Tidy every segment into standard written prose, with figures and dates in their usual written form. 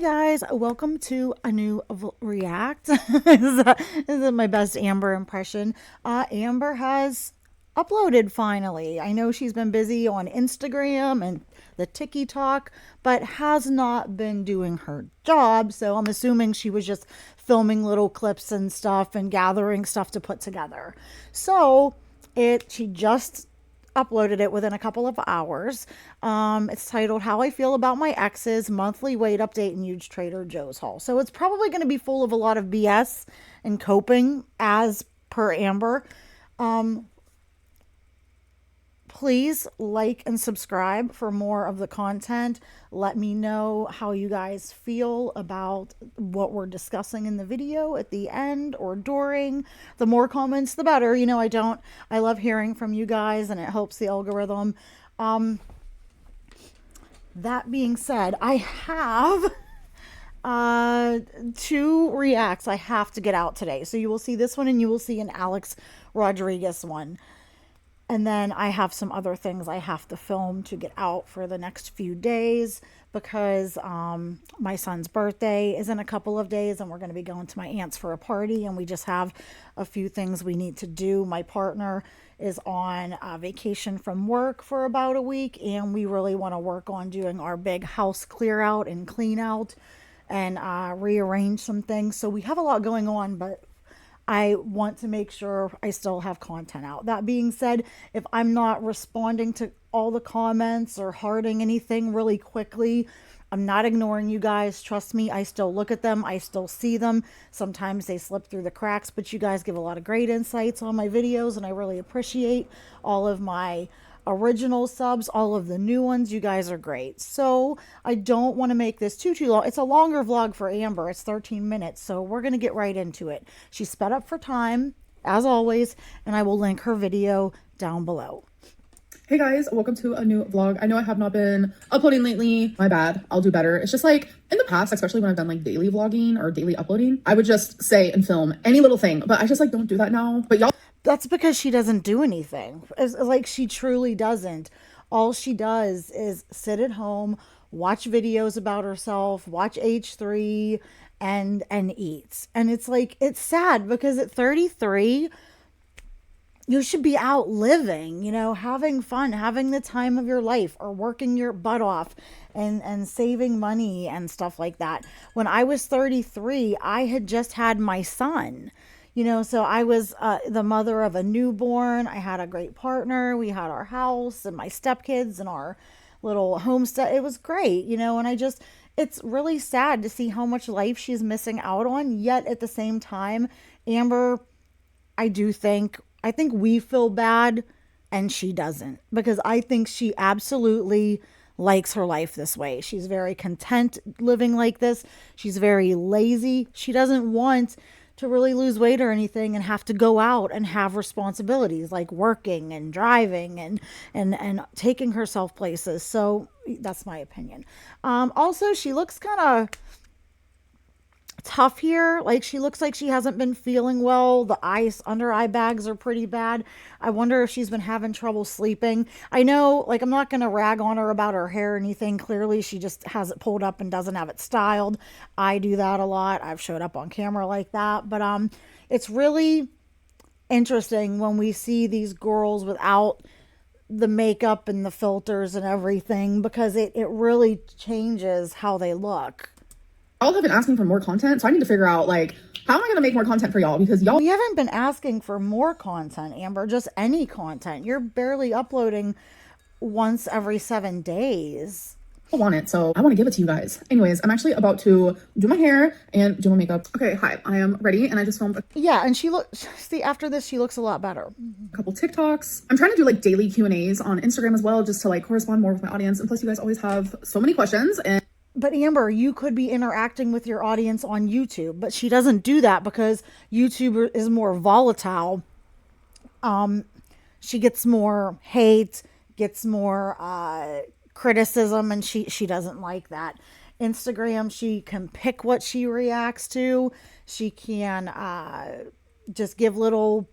Guys, welcome to a new react. This is my best Amber impression. Amber has uploaded finally. I know she's been busy on Instagram and the TikTok, but has not been doing her job. So I'm assuming she was just filming little clips and stuff and gathering stuff to put together. So she just uploaded it within a couple of hours. It's titled How I Feel About My Exes, Monthly Weight Update and Huge Trader Joe's Haul. So it's probably going to be full of a lot of BS and coping as per Amber. Please like and subscribe for more of the content. Let me know how you guys feel about what we're discussing in the video at the end or during. The more comments, the better. I love hearing from you guys and it helps the algorithm. That being said, I have two reacts I have to get out today. So you will see this one and you will see an Alex Rodriguez one. And then I have some other things I have to film to get out for the next few days because my son's birthday is in a couple of days and we're going to be going to my aunt's for a party and we just have a few things we need to do. My partner is on vacation from work for about a week and we really want to work on doing our big house clear out and clean out and rearrange some things. So we have a lot going on, but I want to make sure I still have content out. That being said, if I'm not responding to all the comments or hearting anything really quickly, I'm not ignoring you guys. Trust me, I still look at them. I still see them. Sometimes they slip through the cracks, but you guys give a lot of great insights on my videos, and I really appreciate all of my original subs, all of the new ones. You guys are great. So I don't want to make this too long. It's a longer vlog for Amber. It's 13 minutes. So we're going to get right into it. She sped up for time as always, and I will link her video down below. Hey guys, welcome to a new vlog. I know I have not been uploading lately. My bad. I'll do better. It's just like in the past, especially when I've done like daily vlogging or daily uploading, I would just say and film any little thing, but I just like don't do that now. But y'all, that's because she doesn't do anything. It's like she truly doesn't. All she does is sit at home, watch videos about herself, watch H3 and eats. And it's like, it's sad because at 33, you should be out living, having fun, having the time of your life or working your butt off and saving money and stuff like that. When I was 33, I had just had my son. So I was the mother of a newborn. I had a great partner. We had our house and my stepkids and our little homestead. It was great, and it's really sad to see how much life she's missing out on. Yet at the same time, Amber, I think we feel bad and she doesn't, because I think she absolutely likes her life this way. She's very content living like this. She's very lazy. She doesn't want to really lose weight or anything and have to go out and have responsibilities like working and driving and taking herself places. So that's my opinion. Also, she looks kind of tough here. Like she looks like she hasn't been feeling well. The under eye bags are pretty bad. I wonder if she's been having trouble sleeping. I know, like, I'm not going to rag on her about her hair or anything. Clearly she just has it pulled up and doesn't have it styled. I do that a lot. I've showed up on camera like that, but it's really interesting when we see these girls without the makeup and the filters and everything, because it really changes how they look. y'all have been asking for more content, so I need to figure out like how am I gonna make more content for y'all, because y'all, we haven't been asking for more content, Amber, just any content. You're barely uploading once every 7 days. want it, so I want to give it to you guys. Anyways, I'm actually about to do my hair and do my makeup. Okay, hi, I am ready and I just filmed yeah, and see, after this she looks a lot better. a couple TikToks. I'm trying to do like daily Q&As on Instagram as well, just to like correspond more with my audience, and plus you guys always have so many questions. And but Amber, you could be interacting with your audience on YouTube, but she doesn't do that because YouTube is more volatile. She gets more hate, gets more criticism, and she doesn't like that. Instagram, she can pick what she reacts to. She can just give little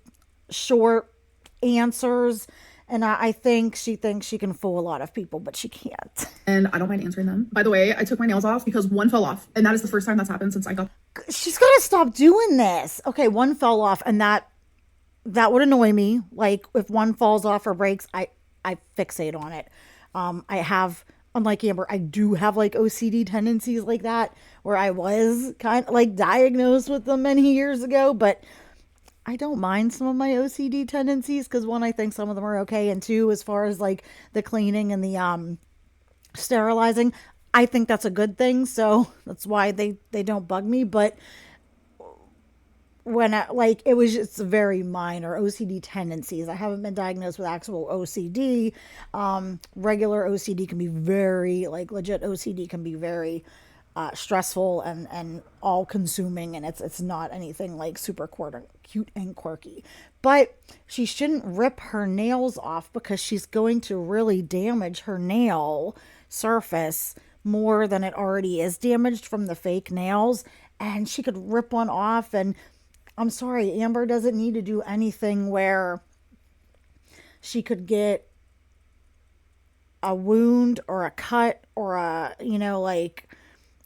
short answers And I think she thinks she can fool a lot of people, but she can't. And I don't mind answering them. By the way, I took my nails off because one fell off. And that is the first time that's happened since I got. She's got to stop doing this. Okay, one fell off, and that would annoy me. Like if one falls off or breaks, I fixate on it. I have, unlike Amber, I do have like OCD tendencies like that, where I was kind of like diagnosed with them many years ago, but I don't mind some of my OCD tendencies because one, I think some of them are okay, and two, as far as like the cleaning and the sterilizing, I think that's a good thing. So that's why they don't bug me. But when like it was just very minor OCD tendencies. I haven't been diagnosed with actual OCD. Regular OCD can be very, like legit OCD can be very stressful and all consuming, and it's not anything like super cute and quirky. But she shouldn't rip her nails off because she's going to really damage her nail surface more than it already is damaged from the fake nails. And she could rip one off, and I'm sorry, Amber doesn't need to do anything where she could get a wound or a cut or a, like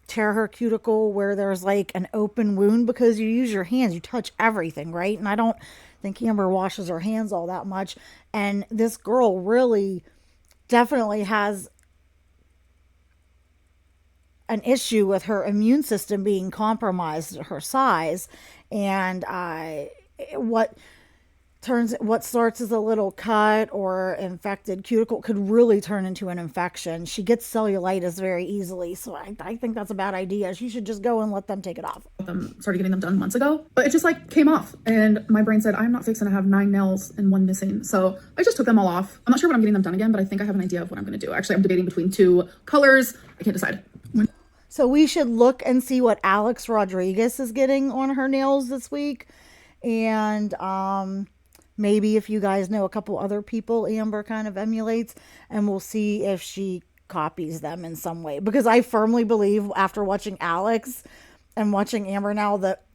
tear her cuticle where there's like an open wound, because you use your hands, you touch everything, right? And I don't think Amber washes her hands all that much. And this girl really definitely has an issue with her immune system being compromised at her size. And what starts as a little cut or infected cuticle could really turn into an infection. She gets cellulitis very easily, so I think that's a bad idea. She should just go and let them take it off. Started getting them done months ago, but it just like came off, and my brain said, I'm not fixing to have 9 nails and 1 missing. So I just took them all off. I'm not sure when I'm getting them done again, but I think I have an idea of what I'm going to do. Actually, I'm debating between 2 colors. I can't decide. So we should look and see what Alex Rodriguez is getting on her nails this week. And maybe if you guys know a couple other people Amber kind of emulates, and we'll see if she copies them in some way. Because I firmly believe, after watching Alex and watching Amber now, that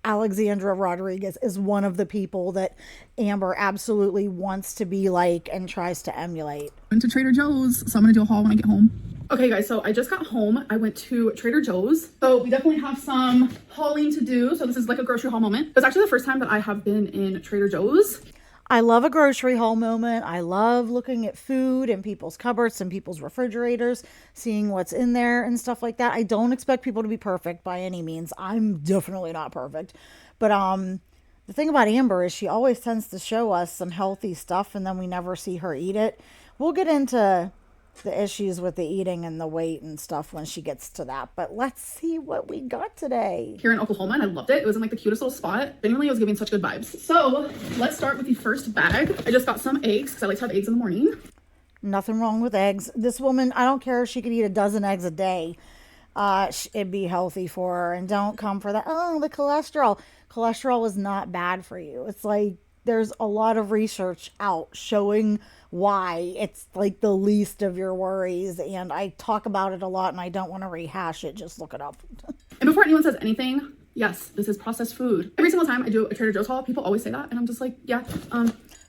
Alexandra Rodriguez is one of the people that Amber absolutely wants to be like and tries to emulate. Went to Trader Joe's, so I'm gonna do a haul when I get home. Okay guys, so I just got home. I went to Trader Joe's. So we definitely have some hauling to do. So this is like a grocery haul moment. It's actually the first time that I have been in Trader Joe's. I love a grocery haul moment. I love looking at food in people's cupboards and people's refrigerators, seeing what's in there and stuff like that. I don't expect people to be perfect by any means. I'm definitely not perfect. But the thing about Amber is she always tends to show us some healthy stuff, and then we never see her eat it. We'll get into the issues with the eating and the weight and stuff when she gets to that, but let's see what we got today here in Oklahoma. And I loved it. It was in like the cutest little spot. Genuinely, it was giving such good vibes. So let's start with the first bag. I just got some eggs because I like to have eggs in the morning. Nothing wrong with eggs. This woman, I don't care if she could eat a dozen eggs a day, it'd be healthy for her. And don't come for that, oh, the cholesterol is not bad for you. It's like there's a lot of research out showing why it's like the least of your worries, and I talk about it a lot, and I don't want to rehash it. Just look it up. And before anyone says anything, yes, this is processed food. Every single time I do a Trader Joe's haul, people always say that, and I'm just like, yeah.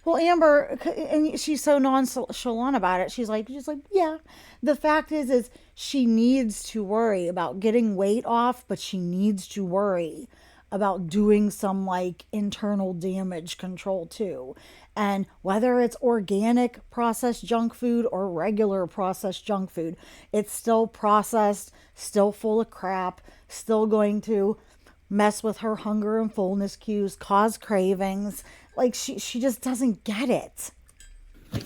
Well, Amber, and she's so nonchalant about it. She's like, yeah. The fact is she needs to worry about getting weight off, but she needs to worry about doing some like internal damage control too. And whether it's organic processed junk food or regular processed junk food, it's still processed, still full of crap, still going to mess with her hunger and fullness cues, cause cravings. Like she just doesn't get it.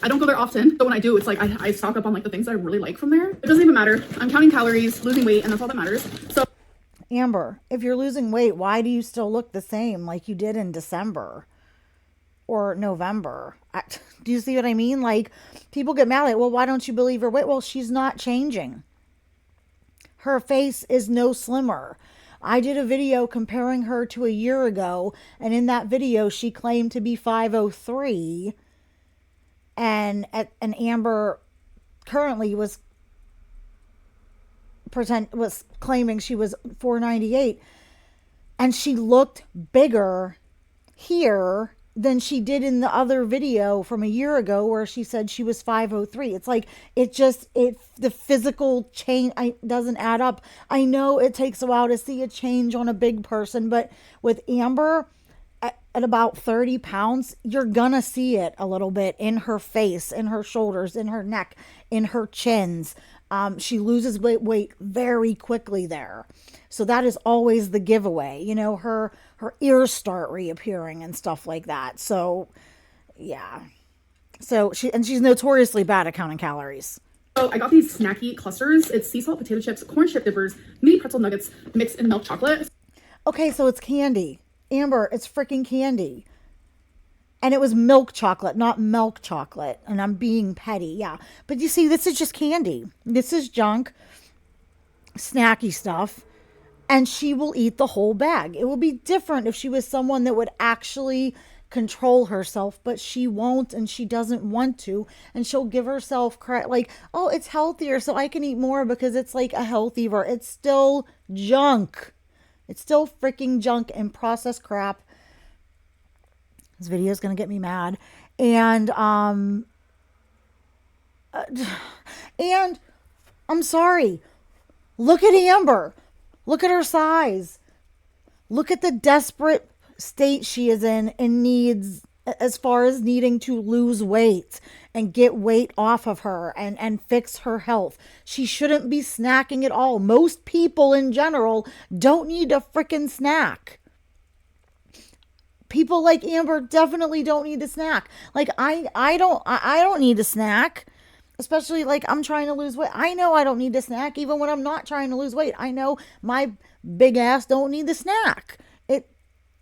I don't go there often, but when I do, it's like I stock up on like the things that I really like from there. It doesn't even matter. I'm counting calories, losing weight, and that's all that matters. So Amber, if you're losing weight, why do you still look the same like you did in December or November? Do you see what I mean? Like, people get mad at, well, why don't you believe her weight? Well, she's not changing. Her face is no slimmer. I did a video comparing her to a year ago, and in that video, she claimed to be 5'03", and Amber currently was claiming she was 498, and she looked bigger here than she did in the other video from a year ago where she said she was 503. It's like the physical change doesn't add up. I know it takes a while to see a change on a big person, but with Amber at about 30 pounds, you're gonna see it a little bit in her face, in her shoulders, in her neck, in her chins. She loses weight very quickly there. So that is always the giveaway. You know, her ears start reappearing and stuff like that. So yeah. So she's notoriously bad at counting calories. So I got these snacky clusters. It's sea salt potato chips, corn chip dippers, mini pretzel nuggets mixed in milk chocolate. Okay, so it's candy. Amber, it's freaking candy. And it was milk chocolate, not milk chocolate. And I'm being petty, yeah. But you see, this is just candy. This is junk, snacky stuff. And she will eat the whole bag. It would be different if she was someone that would actually control herself, but she won't, and she doesn't want to. And she'll give herself credit, like, oh, it's healthier, so I can eat more because it's like a healthy version. It's still junk. It's still freaking junk and processed crap. This video is going to get me mad. And I'm sorry. Look at Amber. Look at her size. Look at the desperate state she is in and needs, as far as needing to lose weight and get weight off of her and fix her health. She shouldn't be snacking at all. Most people in general don't need a freaking snack. People like Amber definitely don't need to snack. Like I don't need a snack. Especially like I'm trying to lose weight. I know I don't need to snack even when I'm not trying to lose weight. I know my big ass don't need the snack.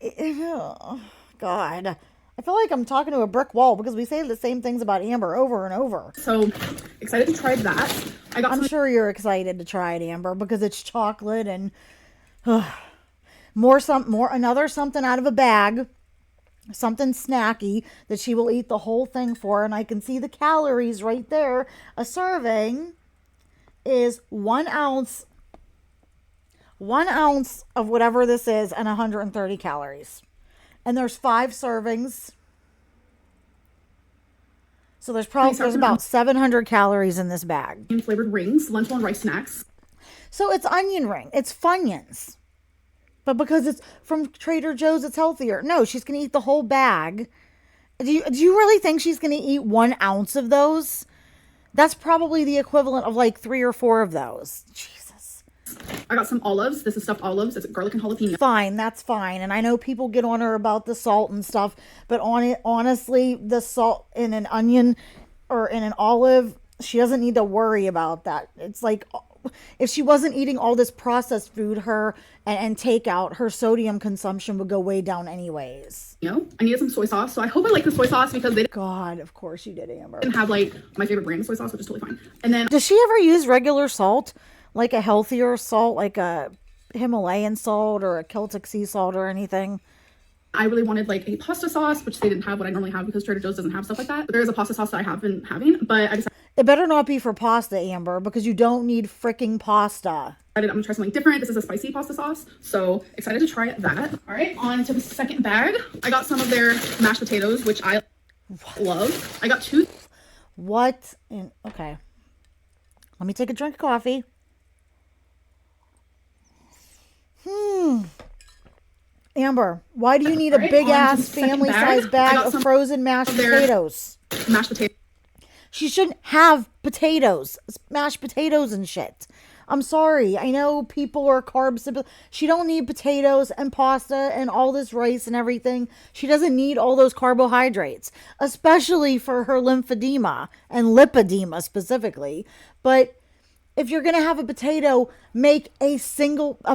Oh, God. I feel like I'm talking to a brick wall because we say the same things about Amber over and over. So excited to try that. I'm sure you're excited to try it, Amber, because it's chocolate and another something out of a bag. Something snacky that she will eat the whole thing for. And I can see the calories right there. A serving is 1 ounce of whatever this is and 130 calories. And there's 5 servings. So there's about 700 calories in this bag. Flavored rings, lentil and rice snacks. So it's onion ring. It's Funyuns. But because it's from Trader Joe's, it's healthier. No, she's going to eat the whole bag. Do you really think she's going to eat 1 ounce of those? That's probably the equivalent of like 3 or 4 of those. Jesus. I got some olives. This is stuffed olives. It's garlic and jalapeno. Fine, that's fine. And I know people get on her about the salt and stuff. But honestly, the salt in an onion or in an olive, she doesn't need to worry about that. It's like, if she wasn't eating all this processed food, and takeout, her sodium consumption would go way down anyways. You know, I needed some soy sauce, so I hope I like the soy sauce because they God, of course you did, Amber. didn't have like my favorite brand of soy sauce, which is totally fine. And then does she ever use regular salt, like a healthier salt, like a Himalayan salt or a Celtic sea salt or anything? I really wanted like a pasta sauce, which they didn't have what I normally have because Trader Joe's doesn't have stuff like that. But there is a pasta sauce that I have been having, but I decided it better not be for pasta, Amber, because you don't need freaking pasta. I'm gonna try something different. This is a spicy pasta sauce, so excited to try that. All right, on to the second bag. I got some of their mashed potatoes, which I love. I got 2. What? Okay. Let me take a drink of coffee. Amber, why do you need a big ass family size bag of frozen mashed potatoes? Mashed potatoes. She shouldn't have potatoes, mashed potatoes and shit. I'm sorry. I know people are carb. She don't need potatoes and pasta and all this rice and everything. She doesn't need all those carbohydrates, especially for her lymphedema and lipedema specifically. But if you're going to have a potato, make a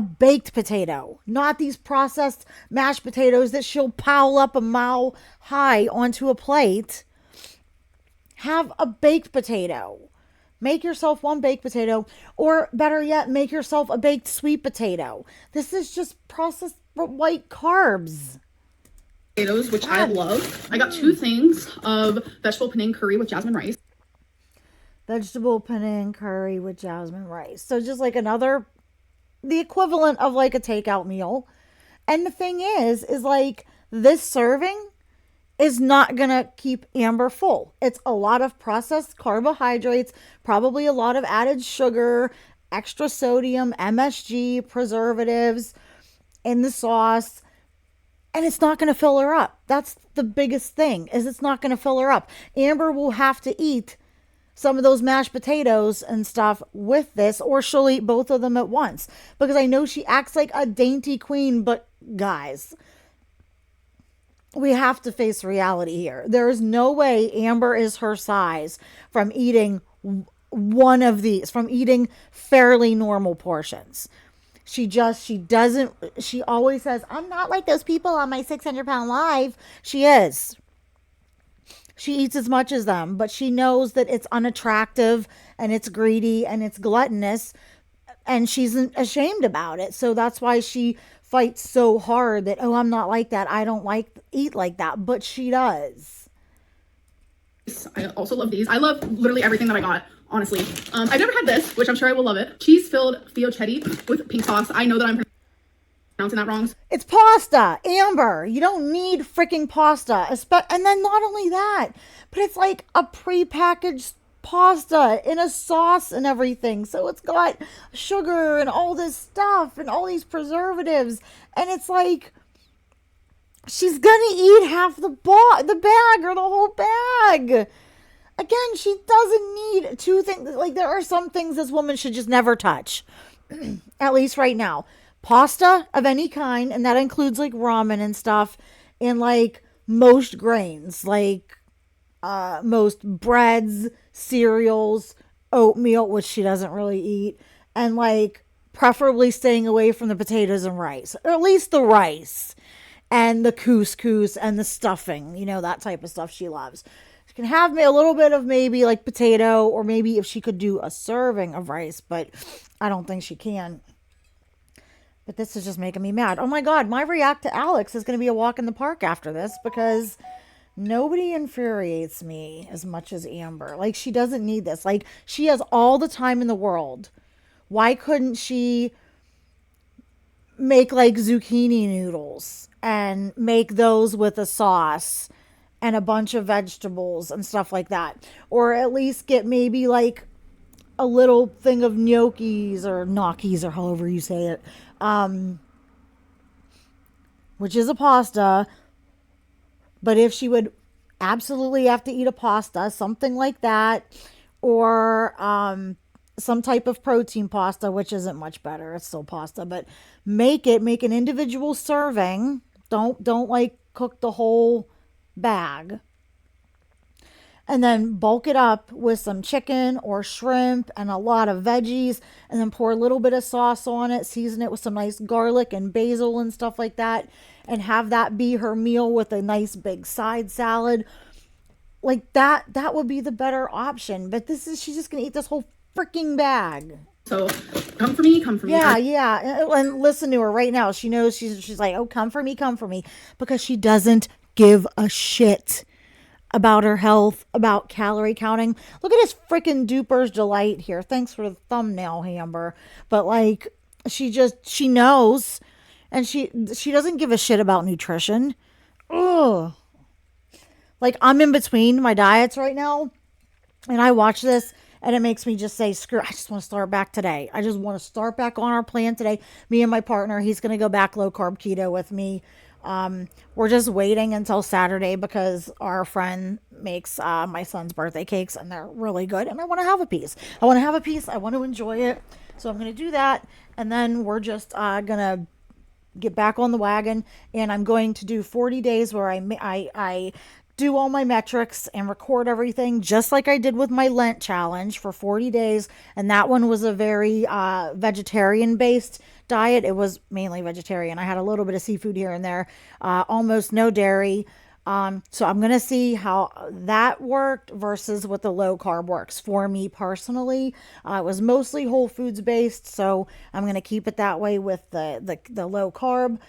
baked potato, not these processed mashed potatoes that she'll pile up a mile high onto a plate. Have a baked potato. Make yourself one baked potato, or better yet, make yourself a baked sweet potato. This is just processed white carbs. Potatoes, which I love. I got 2 things of vegetable penang curry with jasmine rice. Vegetable penang curry with jasmine rice. So just like the equivalent of like a takeout meal. And the thing is like this serving is not going to keep Amber full. It's a lot of processed carbohydrates, probably a lot of added sugar, extra sodium, MSG, preservatives in the sauce, and it's not going to fill her up. That's the biggest thing, is it's not going to fill her up. Amber will have to eat some of those mashed potatoes and stuff with this, or she'll eat both of them at once, because I know she acts like a dainty queen, but guys, we have to face reality here. There is no way Amber is her size from eating one of these, from eating fairly normal portions. She always says, I'm not like those people on my 600-pound live. She is. She eats as much as them, but she knows that it's unattractive and it's greedy and it's gluttonous, and she's ashamed about it. So that's why she fights so hard that, oh, I'm not like that. I don't eat like that, but she does. I also love these. I love literally everything that I got, honestly. I've never had this, which I'm sure I will love it. Cheese-filled fiocchetti with pink sauce. I know that I'm pronouncing that wrong. It's pasta, Amber. You don't need freaking pasta. And then not only that, but it's like a prepackaged pasta in a sauce and everything. So it's got sugar and all this stuff and all these preservatives. And it's like, she's gonna eat half the bag or the whole bag. Again, she doesn't need two things. Like, there are some things this woman should just never touch. At least right now. Pasta of any kind, and that includes like ramen and stuff, and like most grains, like most breads, cereals, oatmeal, which she doesn't really eat, and like preferably staying away from the potatoes and rice, or at least the rice and the couscous and the stuffing, that type of stuff she loves. She can have a little bit of maybe like potato, or maybe if she could do a serving of rice, but I don't think she can. But this is just making me mad. Oh my God, my react to Alex is going to be a walk in the park after this, because nobody infuriates me as much as Amber. Like, she doesn't need this. Like, she has all the time in the world. Why couldn't she make like zucchini noodles and make those with a sauce and a bunch of vegetables and stuff like that? Or at least get maybe like a little thing of gnocchis or gnocchis, or however you say it, which is a pasta. But if she would absolutely have to eat a pasta, something like that, or some type of protein pasta, which isn't much better, it's still pasta, but make an individual serving. Don't like cook the whole bag. And then bulk it up with some chicken or shrimp and a lot of veggies, and then pour a little bit of sauce on it, season it with some nice garlic and basil and stuff like that, and have that be her meal with a nice big side salad. Like that would be the better option. But she's just going to eat this whole freaking bag. So come for me. Yeah. And listen to her right now. She knows she's like, oh, come for me. Because she doesn't give a shit about her health, about calorie counting. Look at this freaking duper's delight here. Thanks for the thumbnail, Amber. But like, she knows, and she doesn't give a shit about nutrition. Ugh. Like, I'm in between my diets right now, and I watch this, and it makes me just say, screw, I just want to start back today. I just want to start back on our plan today. Me and my partner, he's going to go back low carb keto with me. We're just waiting until Saturday, because our friend makes my son's birthday cakes, and they're really good, and I want to have a piece. I want to enjoy it. So I'm going to do that, and then we're just going to get back on the wagon, and I'm going to do 40 days where I do all my metrics and record everything, just like I did with my Lent challenge for 40 days. And that one was a very vegetarian based diet. It was mainly vegetarian. I had a little bit of seafood here and there, almost no dairy. So I'm going to see how that worked versus what the low carb works for me personally. It was mostly whole foods based, so I'm going to keep it that way with the low carb,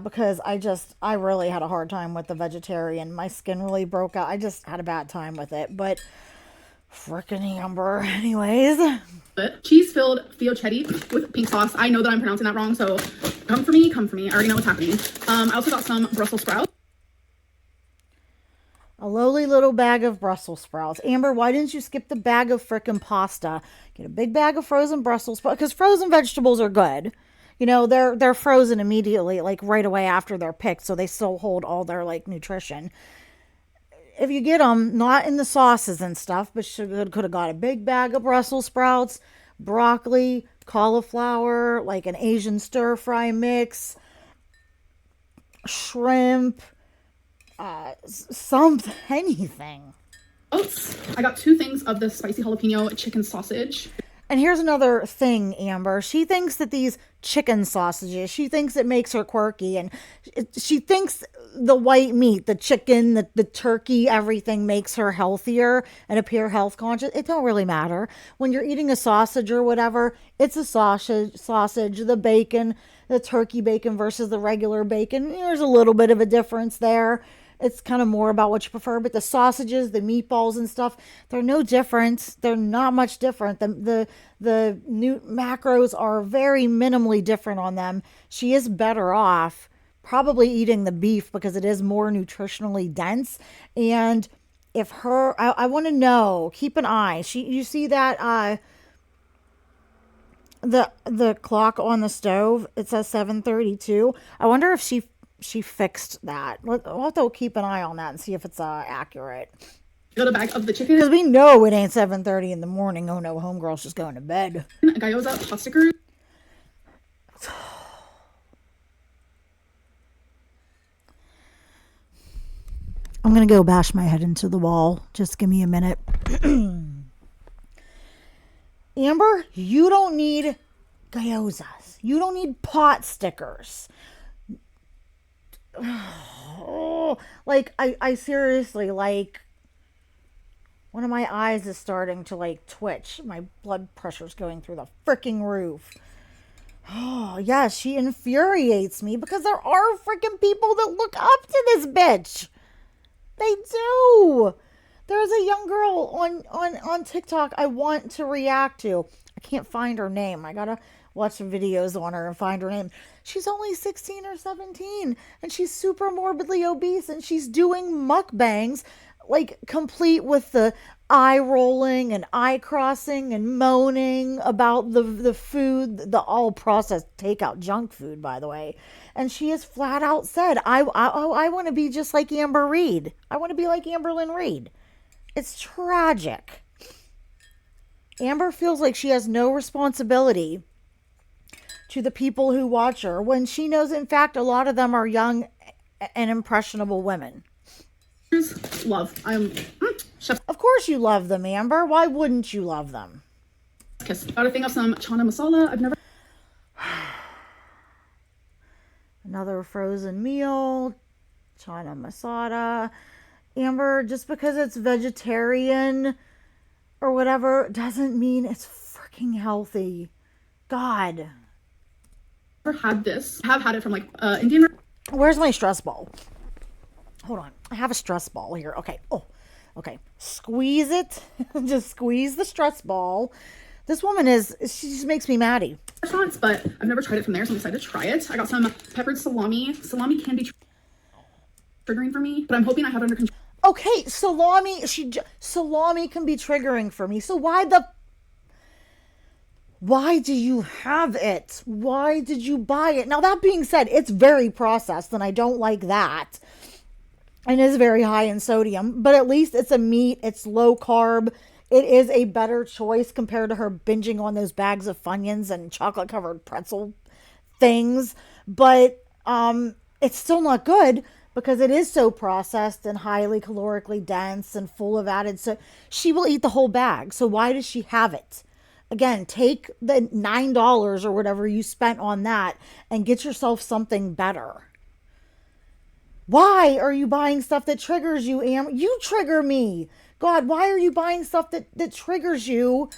because I really had a hard time with the vegetarian. My skin really broke out. I just had a bad time with it, but frickin' Amber. Anyways. Cheese-filled fiocchetti with pink sauce. I know that I'm pronouncing that wrong, so come for me. I already know what's happening. I also got some Brussels sprouts. lowly little bag of Brussels sprouts. Amber, why didn't you skip the bag of frickin' pasta? Get a big bag of frozen Brussels sprouts, because frozen vegetables are good. You know, they're frozen immediately, like right away after they're picked, so they still hold all their like nutrition. If you get them, not in the sauces and stuff, but could have got a big bag of Brussels sprouts, broccoli, cauliflower, like an Asian stir fry mix, shrimp, something, anything. Oats. I got 2 things of the spicy jalapeno chicken sausage. And here's another thing, Amber. She thinks that these chicken sausages, she thinks it makes her quirky. And she thinks the white meat, the chicken, the turkey, everything makes her healthier and appear health conscious. It don't really matter. When you're eating a sausage or whatever, it's a sausage, the bacon, the turkey bacon versus the regular bacon. There's a little bit of a difference there. It's kind of more about what you prefer, but the sausages, the meatballs and stuff, they're no different. They're not much different. The new macros are very minimally different on them. She is better off probably eating the beef because it is more nutritionally dense. And if I want to know, keep an eye. You see that the clock on the stove, it says 7:32. I wonder if she fixed that. We'll have to keep an eye on that and see if it's accurate. Got a bag of the chicken. Because we know it ain't 7:30 in the morning. Oh no, homegirl's just going to bed. Gyoza hot stickers. I'm going to go bash my head into the wall. Just give me a minute. Amber, you don't need gyozas. You don't need pot stickers. Like, I seriously, like, one of my eyes is starting to, like, twitch. My blood pressure's going through the freaking roof. Oh, yeah, she infuriates me because there are freaking people that look up to this bitch. They do. There's a young girl on TikTok I want to react to. I can't find her name. I gotta watch some videos on her and find her name. She's only 16 or 17 and she's super morbidly obese and she's doing mukbangs, like complete with the eye rolling and eye crossing and moaning about the food, the all processed takeout junk food, by the way. And she has flat out said, I want to be just like Amber Reid. I want to be like Amberlynn Reid. It's tragic. Amber feels like she has no responsibility to the people who watch her when she knows, in fact, a lot of them are young and impressionable women. Love. Of course you love them, Amber. Why wouldn't you love them? Kiss. Got a thing of some chana masala. I've never. Another frozen meal. Chana masala. Amber, just because it's vegetarian or whatever doesn't mean it's freaking healthy. God. Never had this. I have had it from like Indian. Where's my stress ball? Hold on. I have a stress ball here. Okay. Oh, okay. Squeeze it. Just squeeze the stress ball. This woman she just makes me maddie. Restaurants, but I've never tried it from there, so I'm excited to try it. I got some peppered salami. Salami can be triggering for me, but I'm hoping I have it under control. Okay, salami can be triggering for me. So why do you have it? Why did you buy it? Now, that being said, it's very processed and I don't like that. And it is very high in sodium, but at least it's a meat. It's low carb. It is a better choice compared to her binging on those bags of Funyuns and chocolate covered pretzel things. But it's still not good because it is so processed and highly calorically dense and full of added. So she will eat the whole bag. So why does she have it? Again, take the $9 or whatever you spent on that and get yourself something better. Why are you buying stuff that triggers you, Am? You trigger me. God, why are you buying stuff that triggers you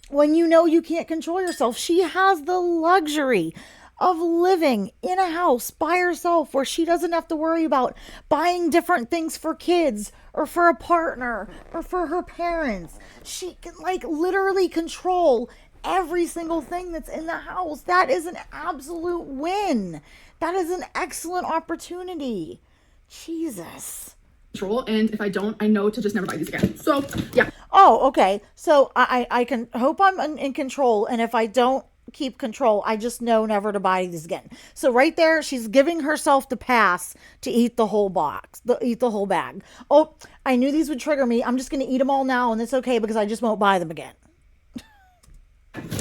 when you know you can't control yourself? She has the luxury of living in a house by herself where she doesn't have to worry about buying different things for kids or for a partner or for her parents. She can like literally control every single thing that's in the house. That is an absolute win. That is an excellent opportunity. Jesus. control, and if I don't, I know to just never buy these again. So yeah. Oh, okay. So I can hope I'm in control, and if I don't keep control, I just know never to buy these again. So right there, she's giving herself the pass to eat the whole box, eat the whole bag. Oh, I knew these would trigger me. I'm just going to eat them all now, and it's okay because I just won't buy them again.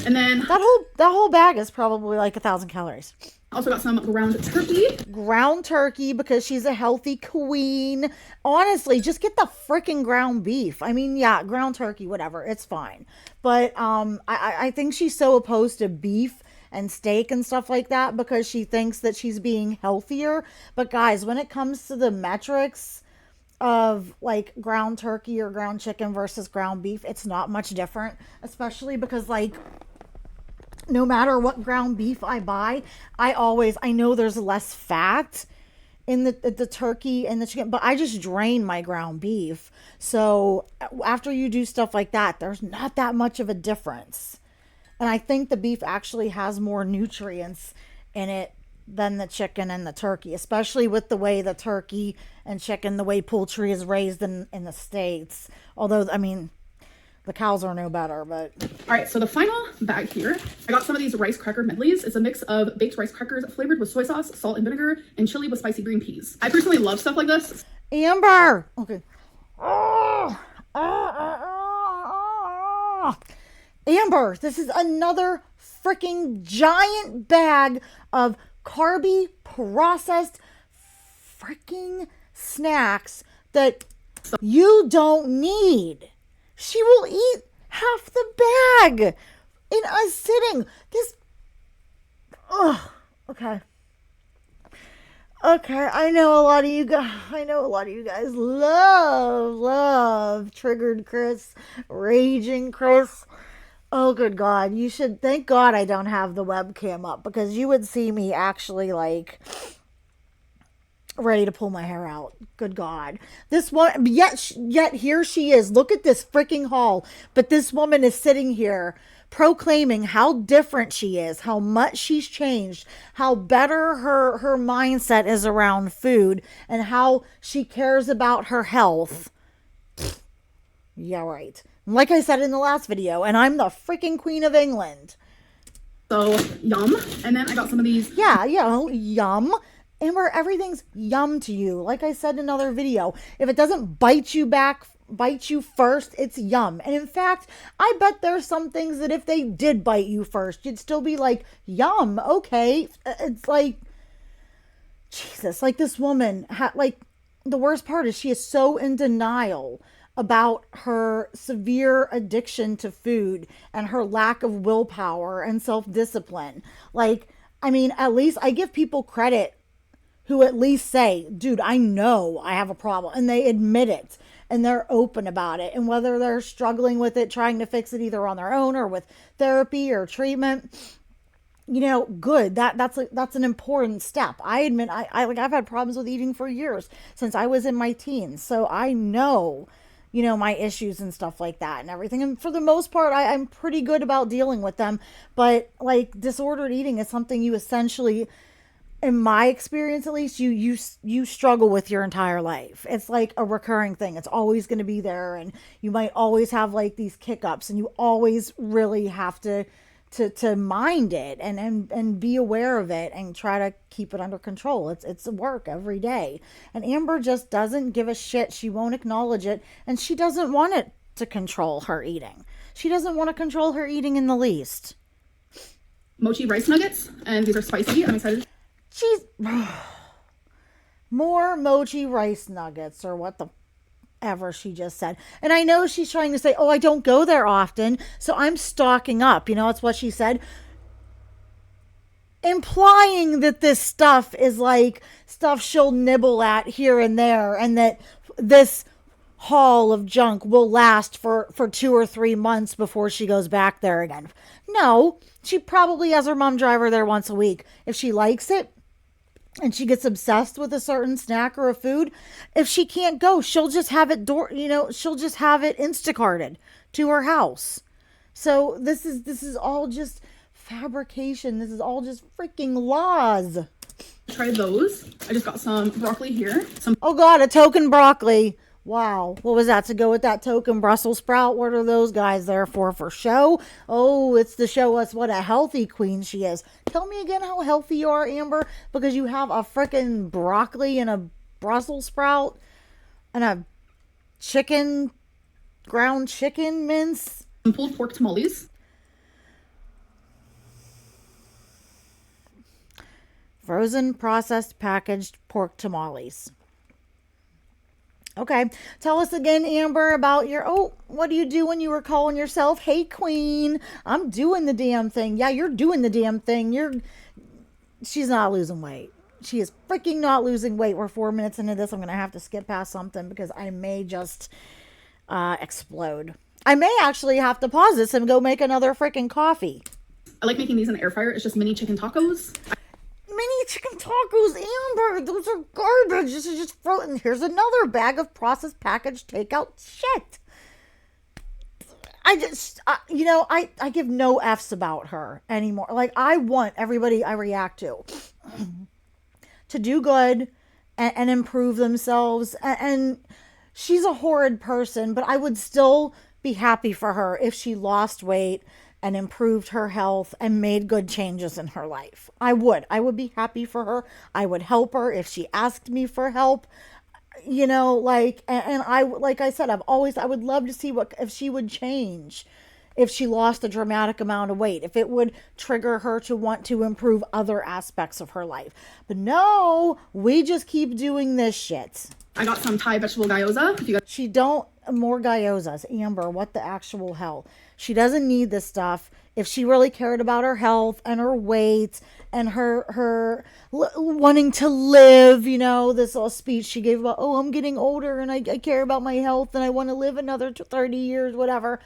And then that whole bag is probably like 1,000 calories. Also got some ground turkey. Ground turkey because she's a healthy queen. Honestly, just get the freaking ground beef. I mean, yeah, ground turkey, whatever, it's fine. But I think she's so opposed to beef and steak and stuff like that because she thinks that she's being healthier. But guys, when it comes to the metrics of like ground turkey or ground chicken versus ground beef, it's not much different, especially because like no matter what ground beef I buy, I know there's less fat in the turkey and the chicken, but I just drain my ground beef. So after you do stuff like that, there's not that much of a difference. And I think the beef actually has more nutrients in it than the chicken and the turkey, especially with the way the turkey and chicken, the way poultry is raised in the States. Although, I mean, the cows are no better, but... All right, so the final bag here, I got some of these rice cracker medleys. It's a mix of baked rice crackers flavored with soy sauce, salt and vinegar, and chili with spicy green peas. I personally love stuff like this. Amber! Okay. Amber, this is another freaking giant bag of carby, processed freaking snacks that you don't need. She will eat half the bag in a sitting. Okay. Okay, I know a lot of you guys love Triggered Chris, Raging Chris. Oh, good God. You should thank God I don't have the webcam up because you would see me actually like ready to pull my hair out. Good God. This one, yet here she is. Look at this freaking haul. But this woman is sitting here proclaiming how different she is, how much she's changed, how better her mindset is around food, and how she cares about her health. Yeah, right. Like I said in the last video, and I'm the freaking Queen of England. So, yum. And then I got some of these. Yeah, yum. Amber, everything's yum to you. Like I said in another video, if it doesn't bite you first, it's yum. And in fact, I bet there's some things that if they did bite you first, you'd still be like, yum, okay. It's like, Jesus, like this woman, like the worst part is she is so in denial about her severe addiction to food and her lack of willpower and self-discipline. Like, I mean, at least I give people credit who at least say, dude, I know I have a problem, and they admit it and they're open about it. And whether they're struggling with it, trying to fix it either on their own or with therapy or treatment, you know, good. That's an important step. I admit I've had problems with eating for years since I was in my teens. So I know, you know, my issues and stuff like that and everything. And for the most part, I'm pretty good about dealing with them. But like disordered eating is something you essentially, in my experience at least, you struggle with your entire life. It's like a recurring thing. It's always going to be there, and you might always have like these kick-ups, and you always really have to mind it and be aware of it and try to keep it under control. It's work every day. And Amber just doesn't give a shit. She won't acknowledge it, and she doesn't want it to control her eating. She doesn't want to control her eating in the least. Mochi rice nuggets, and these are spicy. I'm excited. She's more mochi rice nuggets or what the ever she just said. And I know she's trying to say, oh, I don't go there often, so I'm stocking up. You know, that's what she said. Implying that this stuff is like stuff she'll nibble at here and there, and that this haul of junk will last for 2 or 3 months before she goes back there again. No, she probably has her mom drive her there once a week. If she likes it, and she gets obsessed with a certain snack or a food, if she can't go, she'll just have it she'll just have it Instacarted to her house. So this is all just fabrication. This is all just freaking laws. try those. I just got some broccoli here. Some Oh God, a token broccoli. Wow. What was that, to go with that token Brussels sprout? What are those guys there for show? Oh, it's to show us what a healthy queen she is. Tell me again how healthy you are, Amber, because you have a freaking broccoli and a Brussels sprout and a ground chicken mince. pulled pork tamales. Frozen, processed, packaged pork tamales. Okay. Tell us again, Amber, about what do you do when you were calling yourself, hey, queen? I'm doing the damn thing. Yeah, you're doing the damn thing. She's not losing weight. She is freaking not losing weight. We're 4 minutes into this. I'm going to have to skip past something because I may just explode. I may actually have to pause this and go make another freaking coffee. I like making these in the air fryer. It's just mini chicken tacos. Mini chicken tacos, Amber. Those are garbage. This is just frozen. Here's another bag of processed packaged takeout shit. I give no F's about her anymore. Like, I want everybody I react to do good and improve themselves. And she's a horrid person, but I would still be happy for her if she lost weight and improved her health and made good changes in her life. I would be happy for her. I would help her if she asked me for help. And like I said, I would love to see if she would change, if she lost a dramatic amount of weight, if it would trigger her to want to improve other aspects of her life. But no, we just keep doing this shit. I got some Thai vegetable gyoza. More gyozas. Amber, what the actual hell? She doesn't need this stuff. If she really cared about her health and her weight and her wanting to live, this little speech she gave about, I'm getting older and I care about my health and I want to live another 30 years, whatever.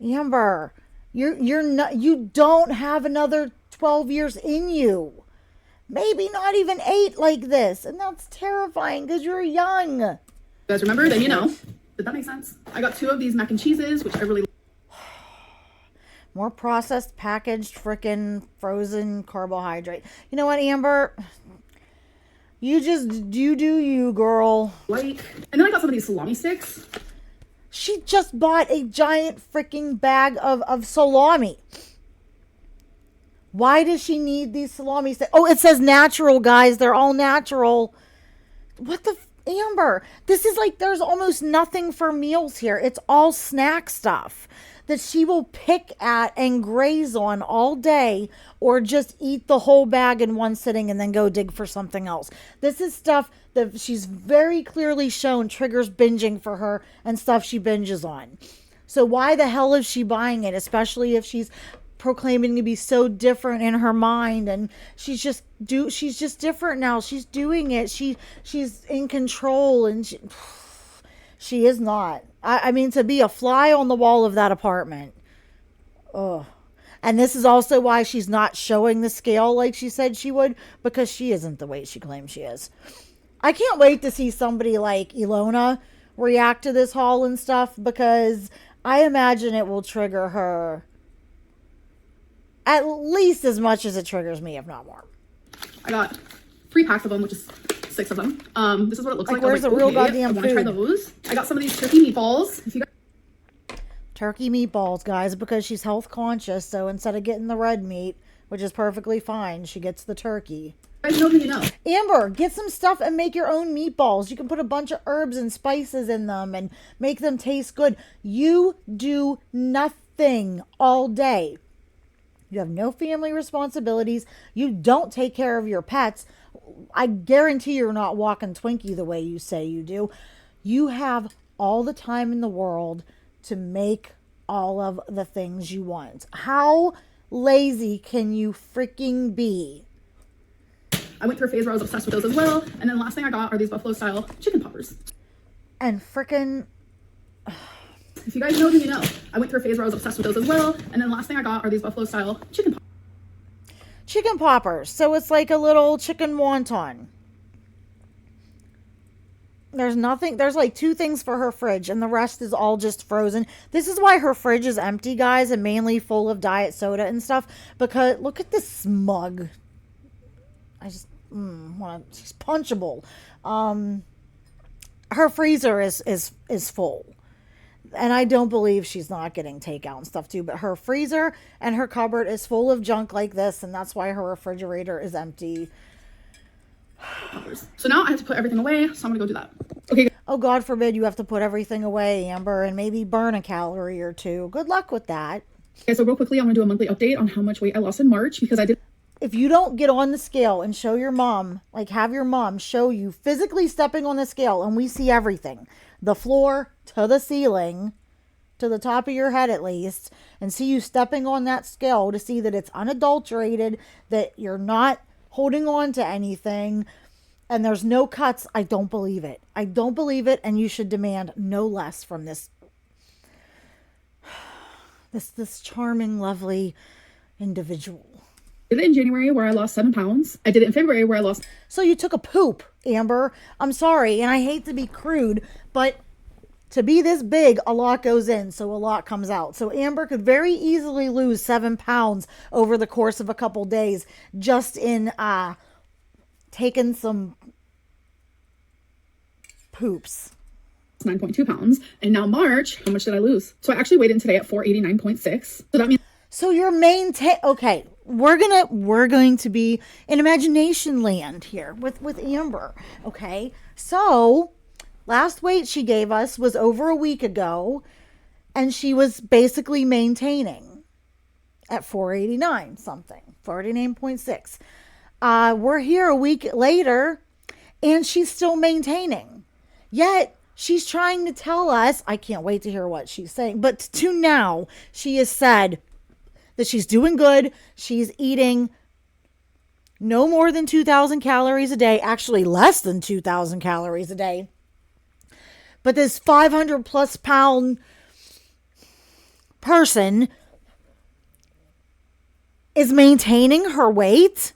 Amber, you don't have another 12 years in you. Maybe not even 8 like this. And that's terrifying because you're young. You guys remember? Then you know. Did that make sense? I got 2 of these mac and cheeses, which I really More processed, packaged, frickin' frozen carbohydrate. You know what, Amber? You do you, girl. like. And then I got some of these salami sticks. She just bought a giant freaking bag of salami. Why does she need these salami sticks? Oh, it says natural, guys. They're all natural. What the... Amber, this is like there's almost nothing for meals here. It's all snack stuff that she will pick at and graze on all day, or just eat the whole bag in one sitting and then go dig for something else. This is stuff that she's very clearly shown triggers binging for her and stuff she binges on. So why the hell is she buying it, especially if she's proclaiming to be so different in her mind, and she's just different now. She's doing it. She's in control, and she is not. I mean, to be a fly on the wall of that apartment. Ugh. And this is also why she's not showing the scale like she said she would, because she isn't the weight she claims she is. I can't wait to see somebody like Ilona react to this haul and stuff, because I imagine it will trigger her at least as much as it triggers me, if not more. I got 3 packs of them, which is 6 of them. This is what it looks like. Where's the real goddamn food? I want to try those. I got some of these turkey meatballs. Turkey meatballs, guys, because she's health conscious. So instead of getting the red meat, which is perfectly fine, she gets the turkey. I know that you know. Amber, get some stuff and make your own meatballs. You can put a bunch of herbs and spices in them and make them taste good. You do nothing all day. You have no family responsibilities. You don't take care of your pets. I guarantee you're not walking Twinkie the way you say you do. You have all the time in the world to make all of the things you want. How lazy can you freaking be? I went through a phase where I was obsessed with those as well. And then the last thing I got are these buffalo style chicken poppers. And freaking... If you guys know, then you know. I went through a phase where I was obsessed with those as well. And then the last thing I got are these buffalo style chicken poppers. Chicken poppers. So it's like a little chicken wonton. There's like 2 things for her fridge, and the rest is all just frozen. This is why her fridge is empty, guys, and mainly full of diet soda and stuff. Because look at this smug. she's punchable. Her freezer is full. And I don't believe she's not getting takeout and stuff too, but her freezer and her cupboard is full of junk like this, and that's why her refrigerator is empty. So now I have to put everything away, so I'm gonna go do that. Okay. Oh, God forbid you have to put everything away, Amber, and maybe burn a calorie or two. Good luck with that. Okay, so real quickly, I'm gonna do a monthly update on how much weight I lost in March because I did. If you don't get on the scale and show your mom, like have your mom show you physically stepping on the scale, and we see everything, the floor to the ceiling, to the top of your head at least, and see you stepping on that scale to see that it's unadulterated, that you're not holding on to anything, and there's no cuts, I don't believe it. I don't believe it, and you should demand no less from this charming, lovely individual. I did it in January where I lost 7 pounds. I did it in February where I lost. So you took a poop, Amber. I'm sorry, and I hate to be crude, but to be this big, a lot goes in, so a lot comes out. So Amber could very easily lose 7 pounds over the course of a couple days just in taking some poops. 9.2 pounds. And now March, how much did I lose? So I actually weighed in today at 489.6. So that means. So your okay, we're going to be in imagination land here with Amber. Okay. So last weight she gave us was over a week ago, and she was basically maintaining at 489 something, 489.6. We're here a week later, and she's still maintaining. Yet she's trying to tell us, I can't wait to hear what she's saying, but to now, she has said that she's doing good. She's eating no more than 2,000 calories a day, actually less than 2,000 calories a day. But this 500 plus pound person is maintaining her weight.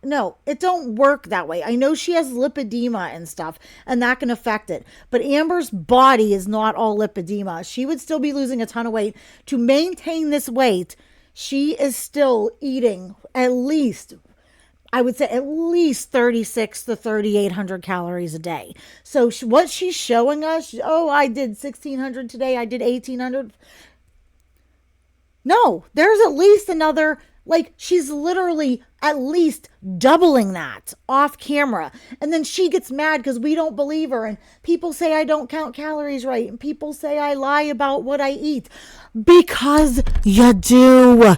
No, it don't work that way. I know she has lipedema and stuff, and that can affect it. But Amber's body is not all lipedema. She would still be losing a ton of weight. To maintain this weight, she is still eating at least, I would say at least 3,600 to 3,800 calories a day. So what she's showing us, oh, I did 1,600 today, I did 1,800. No, there's at least another, like, she's literally at least doubling that off camera. And then she gets mad because we don't believe her. And people say I don't count calories right. And people say I lie about what I eat. Because you do.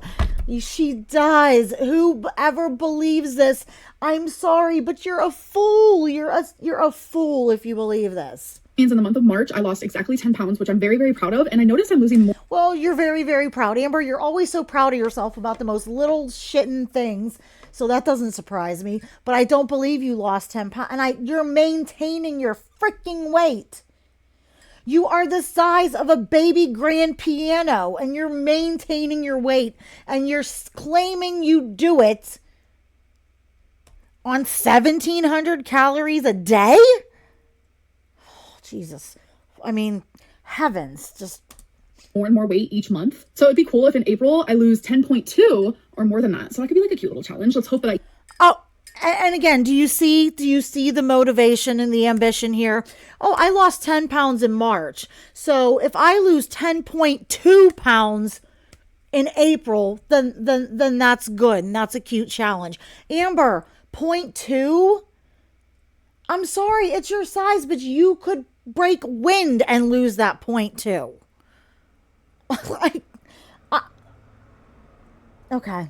She does. Whoever believes this, I'm sorry, but you're a fool. You're a fool if you believe this. In the month of March, I lost exactly 10 pounds, which I'm very, very proud of. And I noticed I'm losing more. Well, you're very, very proud, Amber. You're always so proud of yourself about the most little shitting things. So that doesn't surprise me. But I don't believe you lost 10 pounds. And you're maintaining your freaking weight. You are the size of a baby grand piano. And you're maintaining your weight. And you're claiming you do it on 1,700 calories a day? Jesus. I mean, heavens, just more and more weight each month. So it'd be cool if in April I lose 10.2 or more than that. So I could be like a cute little challenge. Let's hope that I. Oh, and again, do you see the motivation and the ambition here? Oh, I lost 10 pounds in March. So if I lose 10.2 pounds in April, then that's good. And that's a cute challenge. Amber, 0.2? I'm sorry, it's your size, but you could break wind and lose that 0.2. Okay.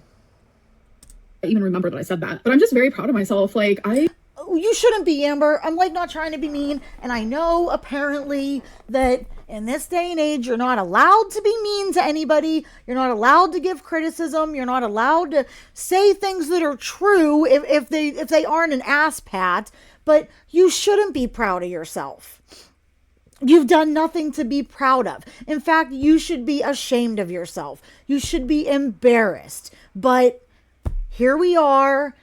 I even remember that I said that, but I'm just very proud of myself. You shouldn't be, Amber. I'm not trying to be mean. And I know apparently that in this day and age, you're not allowed to be mean to anybody. You're not allowed to give criticism. You're not allowed to say things that are true if they aren't an ass pat. But you shouldn't be proud of yourself. You've done nothing to be proud of. In fact, you should be ashamed of yourself. You should be embarrassed. But here we are.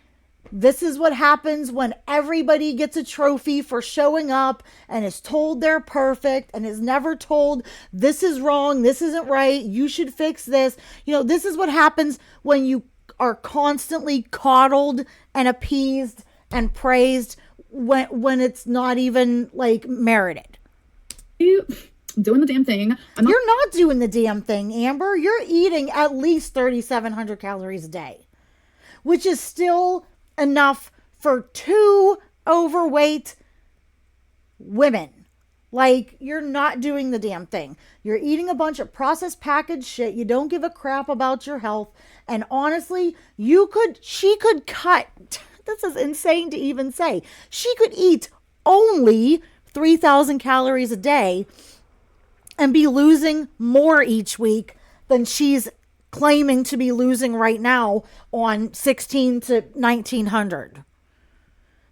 This is what happens when everybody gets a trophy for showing up and is told they're perfect and is never told this is wrong, this isn't right, you should fix this. This is what happens when you are constantly coddled and appeased and praised when it's not even like merited. Doing the damn thing. You're not doing the damn thing, Amber. You're eating at least 3,700 calories a day, which is still enough for 2 overweight women. Like, you're not doing the damn thing. You're eating a bunch of processed packaged shit. You don't give a crap about your health. And honestly, she could cut, this is insane to even say, she could eat only 3,000 calories a day and be losing more each week than she's claiming to be losing right now on 16 to 1900.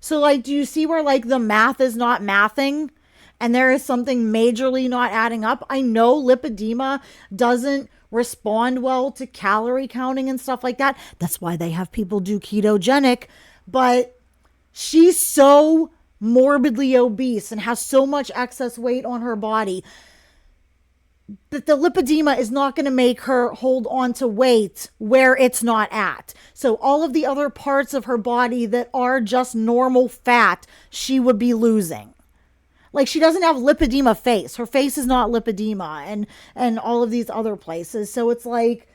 So, like, do you see where, like, the math is not mathing? And there is something majorly not adding up. I know lipedema doesn't respond well to calorie counting and stuff like that. That's why they have people do ketogenic. But she's so morbidly obese and has so much excess weight on her body that the lipedema is not going to make her hold on to weight where it's not at. So all of the other parts of her body that are just normal fat, she would be losing. Like, she doesn't have lipedema face. Her face is not lipedema and all of these other places. So it's like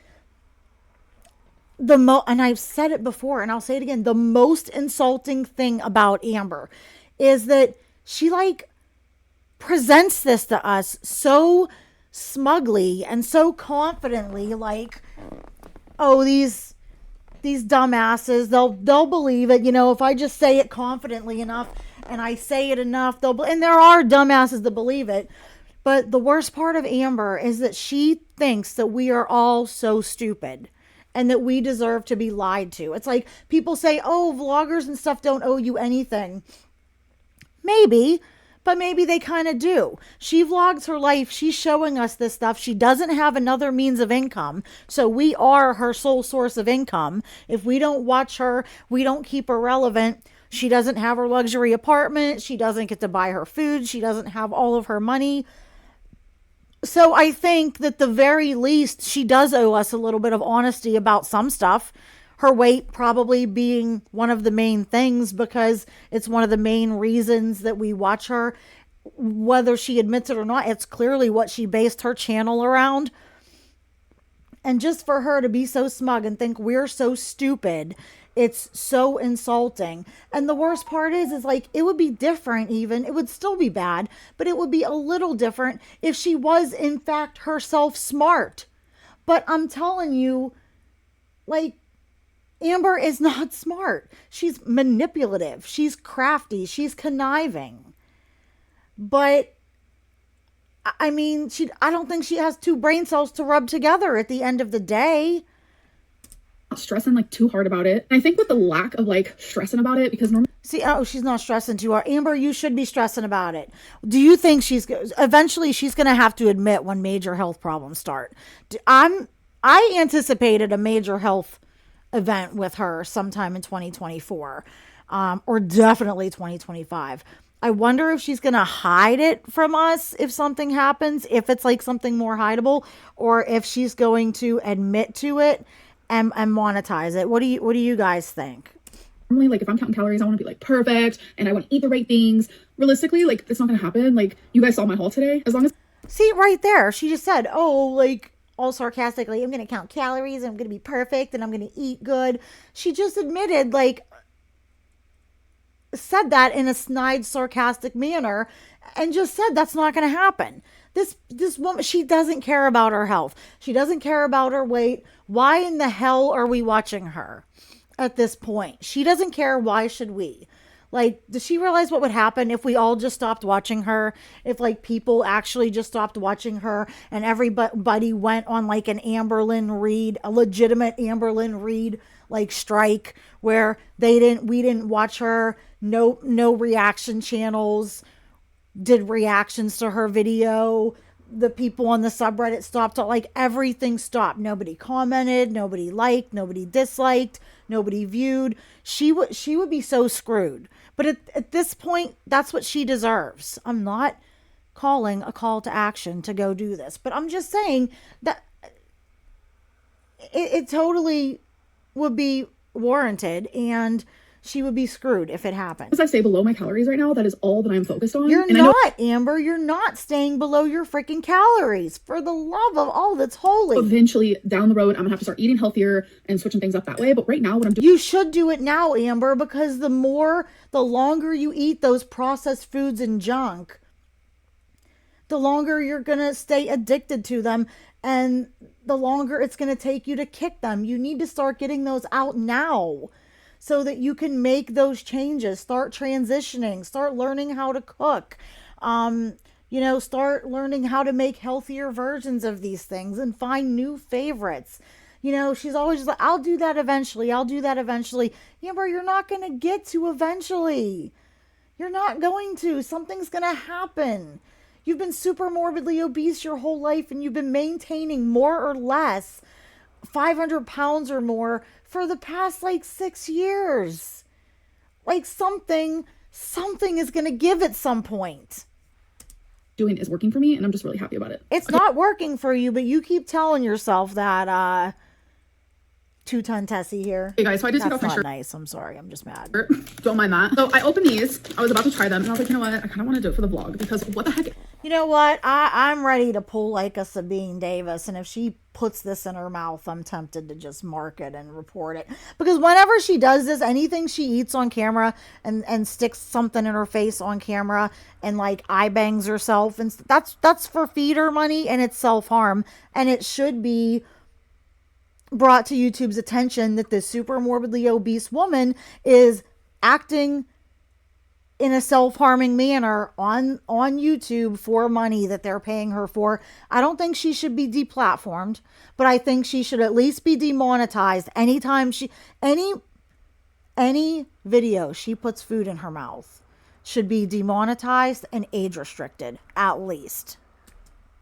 and I've said it before and I'll say it again. The most insulting thing about Amber is that she like presents this to us so smugly and so confidently, like, oh, these dumbasses, they'll believe it. You know, if I just say it confidently enough and I say it enough, and there are dumbasses that believe it. But the worst part of Amber is that she thinks that we are all so stupid and that we deserve to be lied to. It's like people say, oh, vloggers and stuff don't owe you anything. Maybe, but maybe they kind of do. She vlogs her life. She's showing us this stuff. She doesn't have another means of income. So we are her sole source of income. If we don't watch her, we don't keep her relevant. She doesn't have her luxury apartment. She doesn't get to buy her food. She doesn't have all of her money. So I think that the very least, she does owe us a little bit of honesty about some stuff. Her weight probably being one of the main things, because it's one of the main reasons that we watch her. Whether she admits it or not, it's clearly what she based her channel around. And just for her to be so smug and think we're so stupid, it's so insulting. And the worst part is like, it would be different even. It would still be bad, but it would be a little different if she was in fact herself smart. But I'm telling you, like, Amber is not smart. She's manipulative. She's crafty. She's conniving. But I mean, I don't think she has 2 brain cells to rub together at the end of the day. Stressing like too hard about it. And I think with the lack of like stressing about it, because normally she's not stressing too hard. Amber, you should be stressing about it. Do you think eventually she's going to have to admit when major health problems start? I anticipated a major health event with her sometime in 2024, or definitely 2025. I wonder if she's going to hide it from us if something happens, if it's like something more hideable, or if she's going to admit to it and monetize it. What do you guys think? normally, like, if I'm counting calories, I want to be like perfect and I want to eat the right things. Realistically, like, it's not gonna happen. Like, you guys saw my haul today. As long as See, right there, she just said, oh, like, all sarcastically, I'm gonna count calories, I'm gonna be perfect, and I'm gonna eat good. She just admitted, like, said that in a snide, sarcastic manner, and just said that's not gonna happen. This woman, she doesn't care about her health. She doesn't care about her weight. Why in the hell are we watching her at this point? She doesn't care. Why should we? Like, does she realize what would happen if we all just stopped watching her? If, like, people actually just stopped watching her and everybody went on, like, an Amberlynn Reid, a legitimate Amberlynn Reid, like, strike where we didn't watch her. No reaction channels did reactions to her video. The people on the subreddit stopped. Like, everything stopped. Nobody commented, nobody liked, nobody disliked, nobody viewed. She would be so screwed. But at this point, that's what she deserves. I'm not calling a call to action to go do this, but I'm just saying that it totally would be warranted, and she would be screwed if it happened. As I stay below my calories right now, that is all that I'm focused on. You're not, Amber. You're not staying below your freaking calories. For the love of all that's holy. Eventually, down the road, I'm gonna have to start eating healthier and switching things up that way. But right now, what I'm doing... You should do it now, Amber, because the longer you eat those processed foods and junk, the longer you're gonna stay addicted to them, and the longer it's gonna take you to kick them. You need to start getting those out now, so that you can make those changes, start transitioning, start learning how to cook, start learning how to make healthier versions of these things and find new favorites. She's always like, I'll do that eventually. I'll do that eventually. Amber, you're not going to get to eventually. You're not going to. Something's going to happen. You've been super morbidly obese your whole life, and you've been maintaining more or less 500 pounds or more for the past 6 years. Something is going to give at some point. Doing is working for me, and I'm just really happy about it. It's not working for you, but you keep telling yourself that 2-ton Tessie here. Hey guys, so I did take off my shirt. Nice. I'm sorry. I'm just mad. Don't mind that. So I opened these. I was about to try them, and I was like, you know what? I kind of want to do it for the vlog, because what the heck? You know what? I'm ready to pull like a Sabine Davis, and if she puts this in her mouth, I'm tempted to just mark it and report it. Because whenever she does this, anything she eats on camera and sticks something in her face on camera and eye bangs herself, and that's for feeder money, and it's self-harm, and it should be brought to YouTube's attention that this super morbidly obese woman is acting in a self-harming manner on YouTube for money that they're paying her for. I don't think she should be deplatformed, but I think she should at least be demonetized anytime any video she puts food in her mouth should be demonetized and age restricted, at least.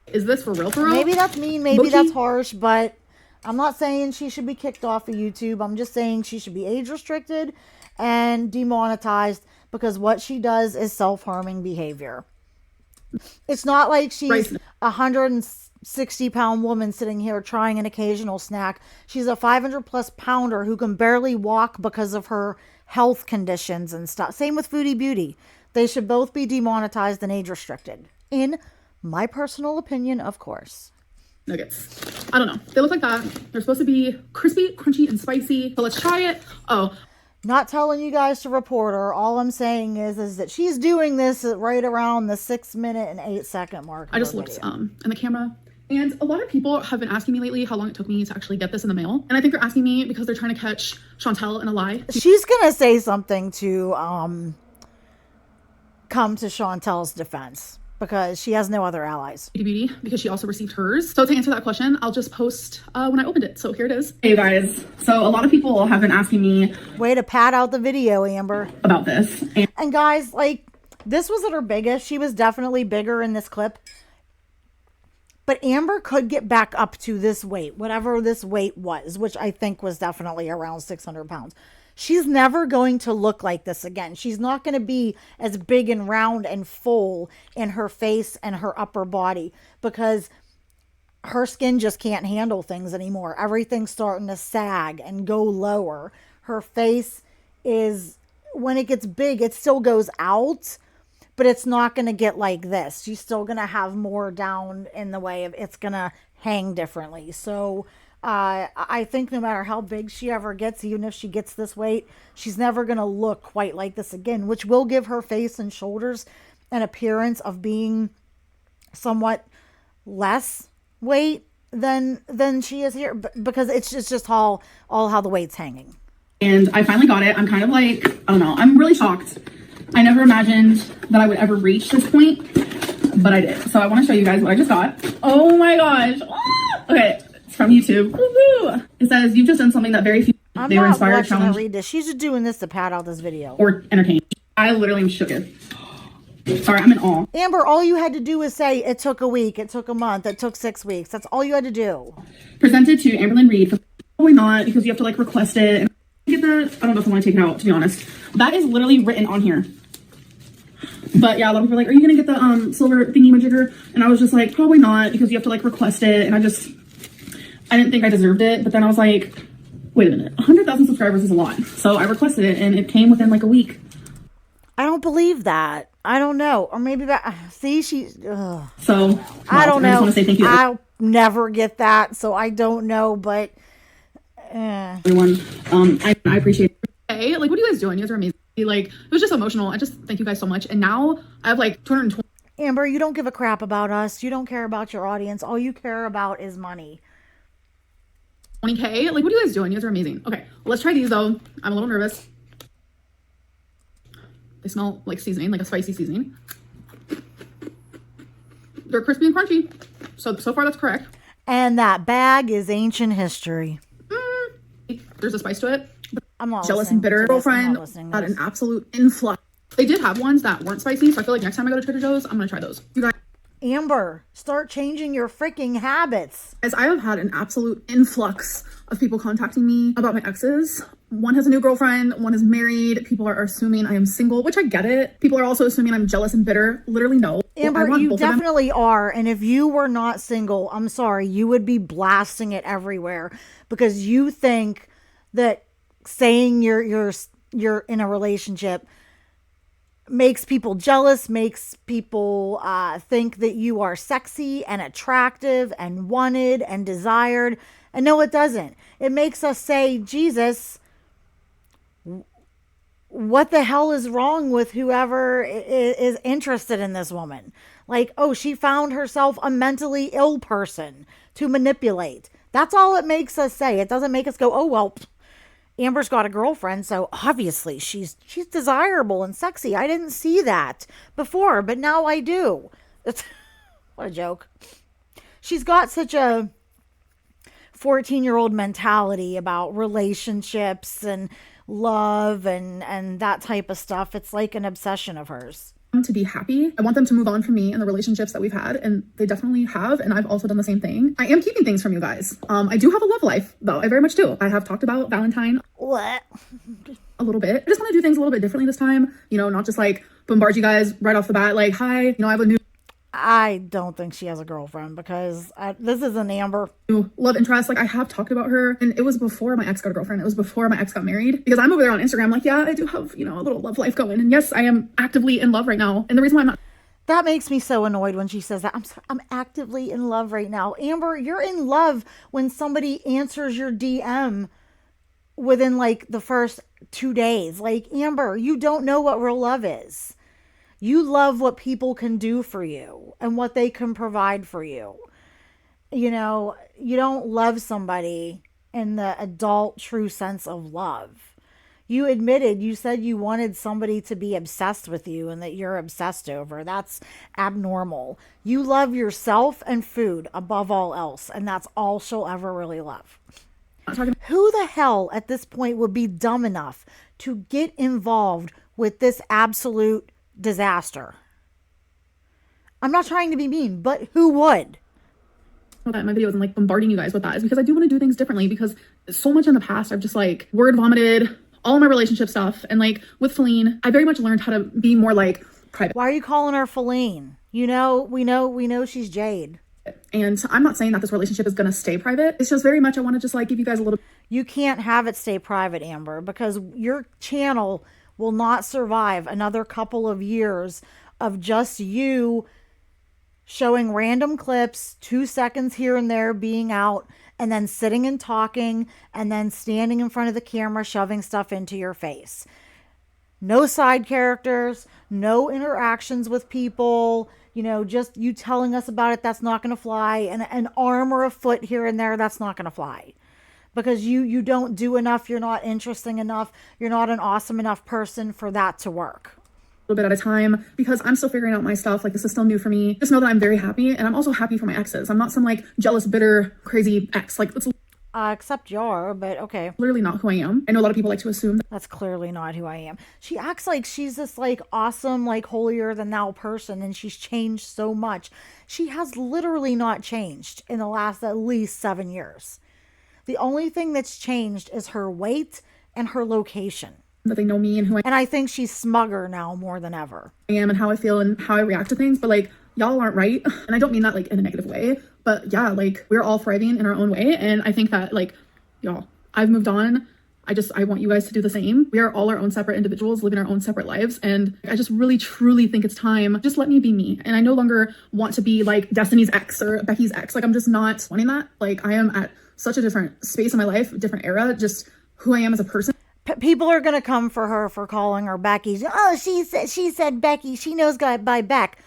Is this for real, for real? Maybe that's mean, maybe that's harsh, but I'm not saying she should be kicked off of YouTube. I'm just saying she should be age restricted and demonetized, because what she does is self-harming behavior. It's not like she's a 160-pound woman sitting here trying an occasional snack. She's a 500-plus pounder who can barely walk because of her health conditions and stuff. Same with Foodie Beauty. They should both be demonetized and age restricted. In my personal opinion, of course. Nuggets. I don't know. They look like that. They're supposed to be crispy, crunchy, and spicy. So let's try it. Oh. Not telling you guys to report her. All I'm saying is that she's doing this at right around the 6-minute and 8-second mark. I just looked in the camera, and a lot of people have been asking me lately how long it took me to actually get this in the mail. And I think they're asking me because they're trying to catch Chantel in a lie. She's gonna say something to come to Chantel's defense, because she has no other allies. Beauty, because she also received hers. So to answer that question, I'll just post when I opened it. So here it is. Hey guys, so a lot of people have been asking me. Way to pad out the video, Amber. About this. And guys, this was at her biggest. She was definitely bigger in this clip. But Amber could get back up to this weight, whatever this weight was, which I think was definitely around 600 pounds. She's never going to look like this again. She's not going to be as big and round and full in her face and her upper body, because her skin just can't handle things anymore. Everything's starting to sag and go lower. Her face is, when it gets big, it still goes out, but it's not going to get like this. She's still going to have more down in the way of, it's going to hang differently. So I think no matter how big she ever gets, even if she gets this weight, she's never going to look quite like this again, which will give her face and shoulders an appearance of being somewhat less weight than she is here, because it's just all how the weight's hanging. And I finally got it. I'm kind of I don't know, I'm really shocked. I never imagined that I would ever reach this point, but I did. So I want to show you guys what I just got. Oh my gosh. Okay. From YouTube. Woo-hoo. It says, you've just done something that very few they were inspired, challenge, read this. She's just doing this to pad out this video or entertain. I literally am shooketh. Sorry, I'm in awe. Amber, all you had to do was say it took a week, it took a month, it took 6 weeks. That's all you had to do. Presented to Amberlynn Reid. Probably not, because you have to request it and get the, I don't know if I want to take it out, to be honest. That is literally written on here. But yeah, a lot of people are like, are you gonna get the silver thingy majigger? And I was just like, probably not, because you have to request it, and I didn't think I deserved it. But then I was like, wait a minute, 100,000 subscribers is a lot. So I requested it and it came within like a week. I don't believe that. I don't know. Or maybe that, see, she's, ugh. So I don't know. I just want to say thank you. I'll never get that, so I don't know, but everyone, I appreciate it. Hey, like, what are you guys doing? You guys are amazing. Like, it was just emotional. I just thank you guys so much. And now I have like 220. Amber, you don't give a crap about us. You don't care about your audience. All you care about is money. 20K. Like, what are you guys doing? You guys are amazing. Okay, let's try these though. I'm a little nervous. They smell like seasoning, like a spicy seasoning. They're crispy and crunchy. So far that's correct. And that bag is ancient history. There's a spice to it. I'm not jealous and bitter. Girlfriend had an absolute influx. They did have ones that weren't spicy, so I feel like next time I go to Trader Joe's, I'm gonna try those. You guys, Amber, start changing your freaking habits. as I have had an absolute influx of people contacting me about my exes. One has a new girlfriend, one is married. People are assuming I am single, which I get it. People are also assuming I'm jealous and bitter. Literally, no. Amber, you definitely are. And if you were not single, I'm sorry, you would be blasting it everywhere because you think that saying you're in a relationship makes people jealous, makes people think that you are sexy and attractive and wanted and desired. And no, it doesn't. It makes us say, Jesus, what the hell is wrong with whoever is interested in this woman? Like, oh, she found herself a mentally ill person to manipulate. That's all it makes us say. It doesn't make us go, oh, well, Amber's got a girlfriend, so obviously she's desirable and sexy. I didn't see that before, but now I do. What a joke. She's got such a 14-year-old mentality about relationships and love and that type of stuff. It's like an obsession of hers. To be happy. I want them to move on from me and the relationships that we've had, and they definitely have, and I've also done the same thing. I am keeping things from you guys. I do have a love life though. I very much do. I have talked about Valentine What? a little bit. I just want to do things a little bit differently this time, you know, not just like bombard you guys right off the bat like, hi, you know, I have a new I don't think she has a girlfriend because this isn't Amber. love interest. Like, I have talked about her, and it was before my ex got a girlfriend. It was before my ex got married, because I'm over there on Instagram like, yeah, I do have, you know, a little love life going, and yes, I am actively in love right now. And the reason why I'm not, That makes me so annoyed when she says that. I'm actively in love right now. Amber, you're in love when somebody answers your DM within like the first 2 days. Like, Amber, you don't know what real love is. You love what people can do for you and what they can provide for you. You know, you don't love somebody in the adult true sense of love. You admitted, you said you wanted somebody to be obsessed with you and that you're obsessed over. That's abnormal. You love yourself and food above all else, and that's all she'll ever really love. Who the hell at this point would be dumb enough to get involved with this absolute disaster? I'm not trying to be mean, but who would? that in my videos and like bombarding you guys with that is because I do want to do things differently, because so much in the past I've just like word vomited all my relationship stuff, and like with Feline, I very much learned how to be more like private. Why are you calling her Feline? You know, we know she's Jade. And I'm not saying that this relationship is going to stay private. It's just very much I want to just like give you guys a little. You can't have it stay private, Amber, because your channel will not survive another couple of years of just you showing random clips, 2 seconds here and there being out, and then sitting and talking, and then standing in front of the camera shoving stuff into your face. No side characters, no interactions with people, you know, just you telling us about it, that's not going to fly. And an arm or a foot here and there, that's not going to fly. Because you don't do enough, you're not interesting enough, you're not an awesome enough person for that to work. A little bit at a time, because I'm still figuring out my stuff. Like, this is still new for me. Just know that I'm very happy, and I'm also happy for my exes. I'm not some like jealous, bitter, crazy ex. Like, it's Except you are, but okay. literally not who I am. I know a lot of people like to assume that. That's clearly not who I am. She acts like she's this like awesome, like holier than thou person, and she's changed so much. She has literally not changed in the last at least 7 years. The only thing that's changed is her weight and her location. That they know me and who And I think she's smugger now more than ever. I am and how I feel and how I react to things. But like, y'all aren't right. And I don't mean that like in a negative way, but yeah, like we're all thriving in our own way. And I think that like, y'all, I've moved on. I want you guys to do the same. We are all our own separate individuals living our own separate lives. And I just really, truly think it's time. Just let me be me. And I no longer want to be like Destiny's ex or Becky's ex. Like, I'm just not wanting that. Like, I am at such a different space in my life, different era, just who I am as a person. People are going to come for her for calling her Becky. Oh, she said Becky. She knows by Beck.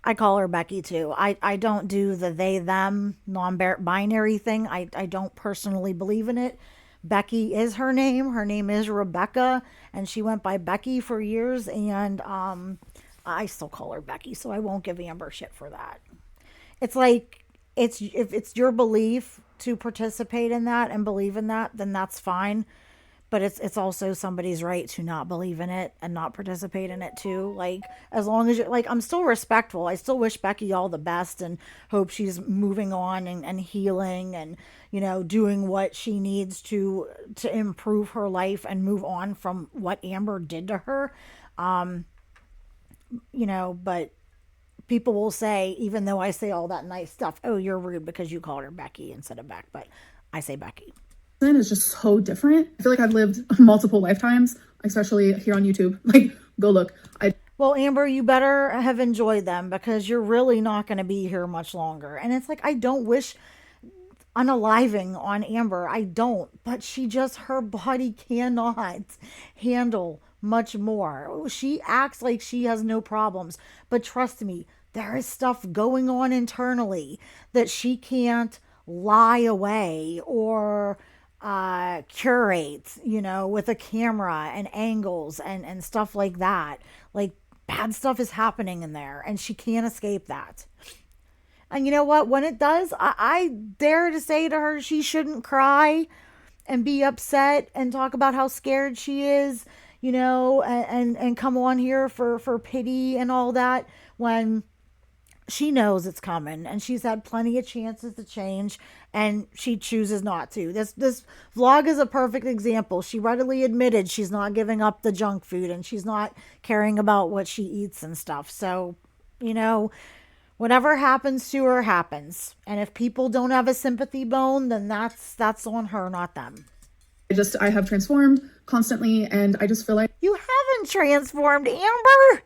I call her Becky too. I don't do the they, them, non-binary thing. I don't personally believe in it. Becky is her name. Her name is Rebecca, and she went by Becky for years, and I still call her Becky, so I won't give Amber shit for that. It's like, if it's your belief to participate in that and believe in that, then that's fine. But it's also somebody's right to not believe in it and not participate in it too. Like, as long as you're like, I'm still respectful. I still wish Becky all the best and hope she's moving on and healing and, doing what she needs to improve her life and move on from what Amber did to her. But people will say, even though I say all that nice stuff, oh, you're rude because you called her Becky instead of Beck. But I say Becky. Is just so different. I feel like I've lived multiple lifetimes, especially here on YouTube. Like, go look. Well, Amber, you better have enjoyed them because you're really not going to be here much longer. And it's like, I don't wish unaliving on Amber. I don't. But her body cannot handle much more. She acts like she has no problems. But trust me, there is stuff going on internally that she can't lie away or curate, with a camera and angles and stuff like that. Like, bad stuff is happening in there and she can't escape that. And you know what? When it does, I dare to say to her, she shouldn't cry and be upset and talk about how scared she is, and come on here for pity and all that when she knows it's coming and she's had plenty of chances to change and she chooses not to. This vlog is a perfect example. She readily admitted she's not giving up the junk food and she's not caring about what she eats and stuff. So, whatever happens to her happens. And if people don't have a sympathy bone, then that's on her, not them. I have transformed constantly and I just feel like you haven't transformed, Amber.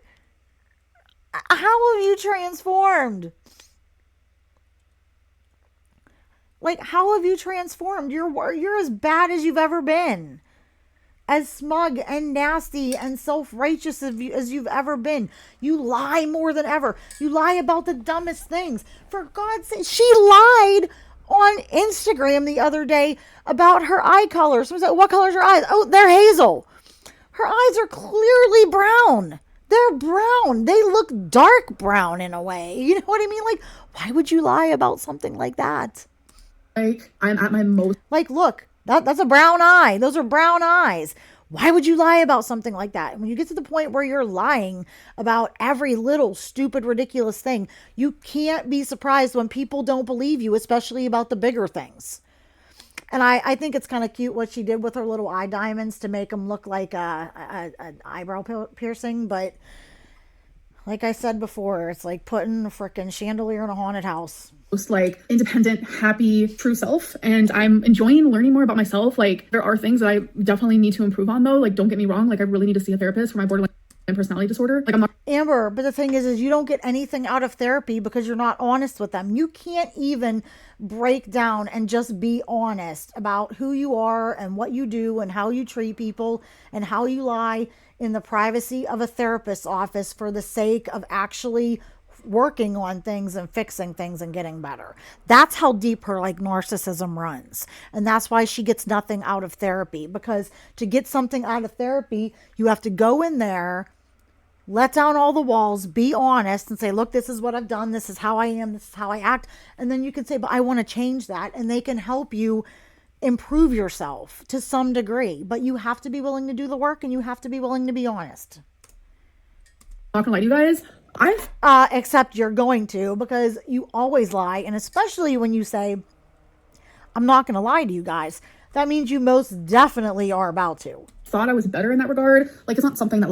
How have you transformed? Like, how have you transformed? You're as bad as you've ever been. As smug and nasty and self-righteous as you've ever been. You lie more than ever. You lie about the dumbest things. For God's sake, she lied on Instagram the other day about her eye color. Someone said, what color is her eyes? Oh, they're hazel. Her eyes are clearly brown. They're brown. They look dark brown in a way. You know what I mean? Like, why would you lie about something like that? Like, I'm at my most. Like, look, that's a brown eye. Those are brown eyes. Why would you lie about something like that? When you get to the point where you're lying about every little stupid, ridiculous thing, you can't be surprised when people don't believe you, especially about the bigger things. And I think it's kind of cute what she did with her little eye diamonds to make them look like an eyebrow piercing. But like I said before, it's like putting a freaking chandelier in a haunted house. Most like independent, happy, true self. And I'm enjoying learning more about myself. Like, there are things that I definitely need to improve on though. Like, don't get me wrong. Like, I really need to see a therapist for my borderline personality disorder. Like, I'm not Amber, but the thing is you don't get anything out of therapy because you're not honest with them. You can't even break down and just be honest about who you are and what you do and how you treat people and how you lie in the privacy of a therapist's office for the sake of actually working on things and fixing things and getting better. That's how deep her narcissism runs. And that's why she gets nothing out of therapy, because to get something out of therapy, you have to go in there, let down all the walls, be honest and say, look, this is what I've done. This is how I am. This is how I act. And then you can say, but I want to change that. And they can help you improve yourself to some degree, but you have to be willing to do the work and you have to be willing to be honest. not gonna lie to you guys. Except you're going to, because you always lie. And especially when you say, I'm not going to lie to you guys, that means you most definitely are about to. Thought I was better in that regard. Like, it's not something that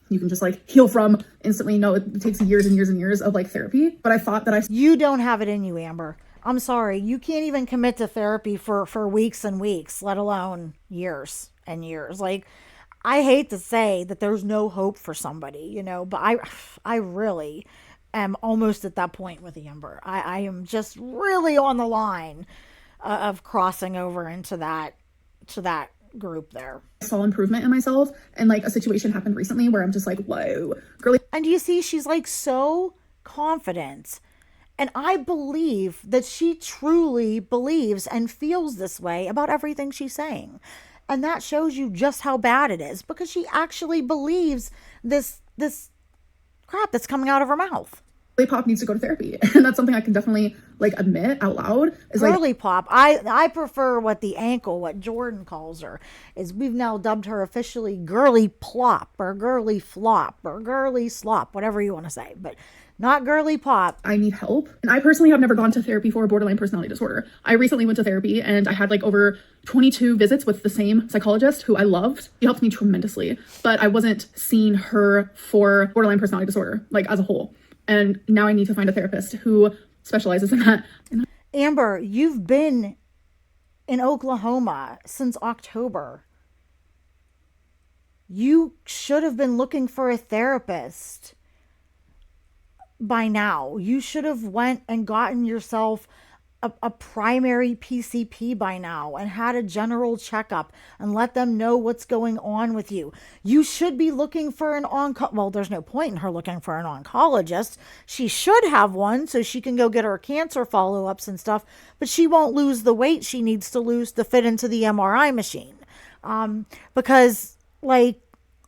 you can just heal from instantly. No, it takes years and years and years of therapy. But I thought that You don't have it in you, Amber. I'm sorry, you can't even commit to therapy for weeks and weeks, let alone years and years. Like, I hate to say that there's no hope for somebody, but I really am almost at that point with Amber. I am just really on the line of crossing over into that to that group there. Saw improvement in myself, and like a situation happened recently where I'm just like, whoa, girly. And you see, she's like so confident. And I believe that she truly believes and feels this way about everything she's saying. And that shows you just how bad it is, because she actually believes this crap that's coming out of her mouth. Pop needs to go to therapy, and that's something I can definitely like admit out loud. Is like, Girly pop. I prefer what Jordan calls her, is we've now dubbed her officially girly plop or girly flop or girly slop, whatever you want to say, but not girly pop. I need help. And I personally have never gone to therapy for a borderline personality disorder. I recently went to therapy, and I had like over 22 visits with the same psychologist who I loved. She helped me tremendously, but I wasn't seeing her for borderline personality disorder, like as a whole. And now I need to find a therapist who specializes in that. Amber, you've been in Oklahoma since October. You should have been looking for a therapist by now. You should have went and gotten yourself a primary PCP by now and had a general checkup and let them know what's going on with you. You should be looking for well, there's no point in her looking for an oncologist. She should have one so she can go get her cancer follow-ups and stuff, but she won't lose the weight she needs to lose to fit into the MRI machine. Because like,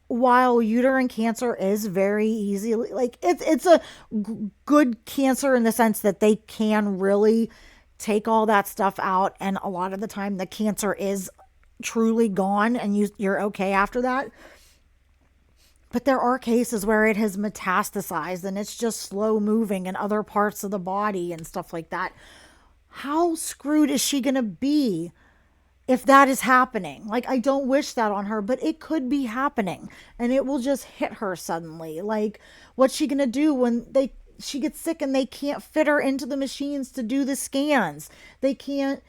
while uterine cancer is very easy, like it's a good cancer in the sense that they can really take all that stuff out, and a lot of the time the cancer is truly gone and you're okay after that. But there are cases where it has metastasized and it's just slow moving in other parts of the body and stuff like that. How screwed is she going to be if that is happening? Like, I don't wish that on her, but it could be happening and it will just hit her suddenly. Like, what's she going to do when she gets sick and they can't fit her into the machines to do the scans? They can't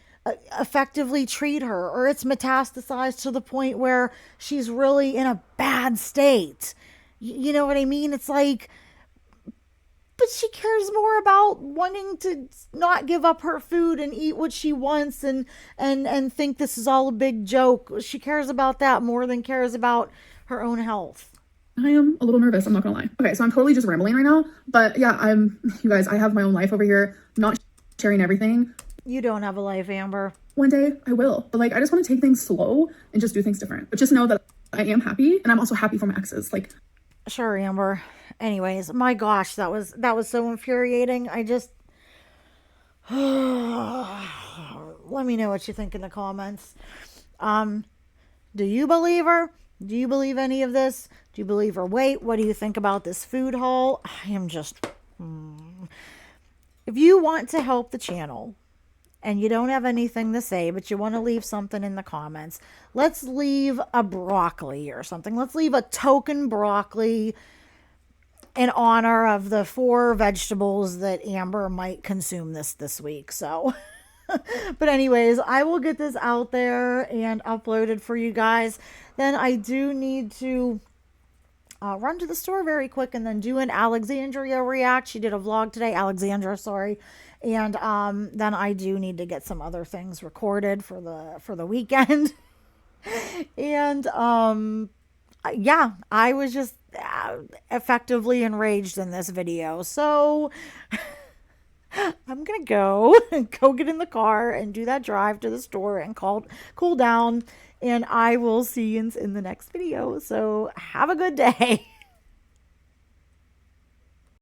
effectively treat her, or it's metastasized to the point where she's really in a bad state. You know what I mean? It's like, but she cares more about wanting to not give up her food and eat what she wants and think this is all a big joke. She cares about that more than cares about her own health. I am a little nervous, I'm not gonna lie. Okay, so I'm totally just rambling right now, but yeah, you guys, I have my own life over here, not sharing everything. You don't have a life, Amber. One day I will, but like, I just want to take things slow and just do things different, but just know that I am happy, and I'm also happy for my exes. Like, sure, Amber. Anyways, my gosh, that was so infuriating. I just let me know what you think in the comments. Do you believe her? Do you believe any of this? Do you believe her weight? What do you think about this food haul? I am just... If you want to help the channel and you don't have anything to say, but you want to leave something in the comments, let's leave a broccoli or something. Let's leave a token broccoli in honor of the 4 vegetables that Amber might consume this week. So... But anyways, I will get this out there and uploaded for you guys. Then I do need to run to the store very quick and then do an Alexandria react. She did a vlog today, Alexandra, sorry. And then I do need to get some other things recorded for the weekend. And yeah, I was just effectively enraged in this video. So I'm going to go get in the car and do that drive to the store and cool down. And I will see you in the next video. So have a good day.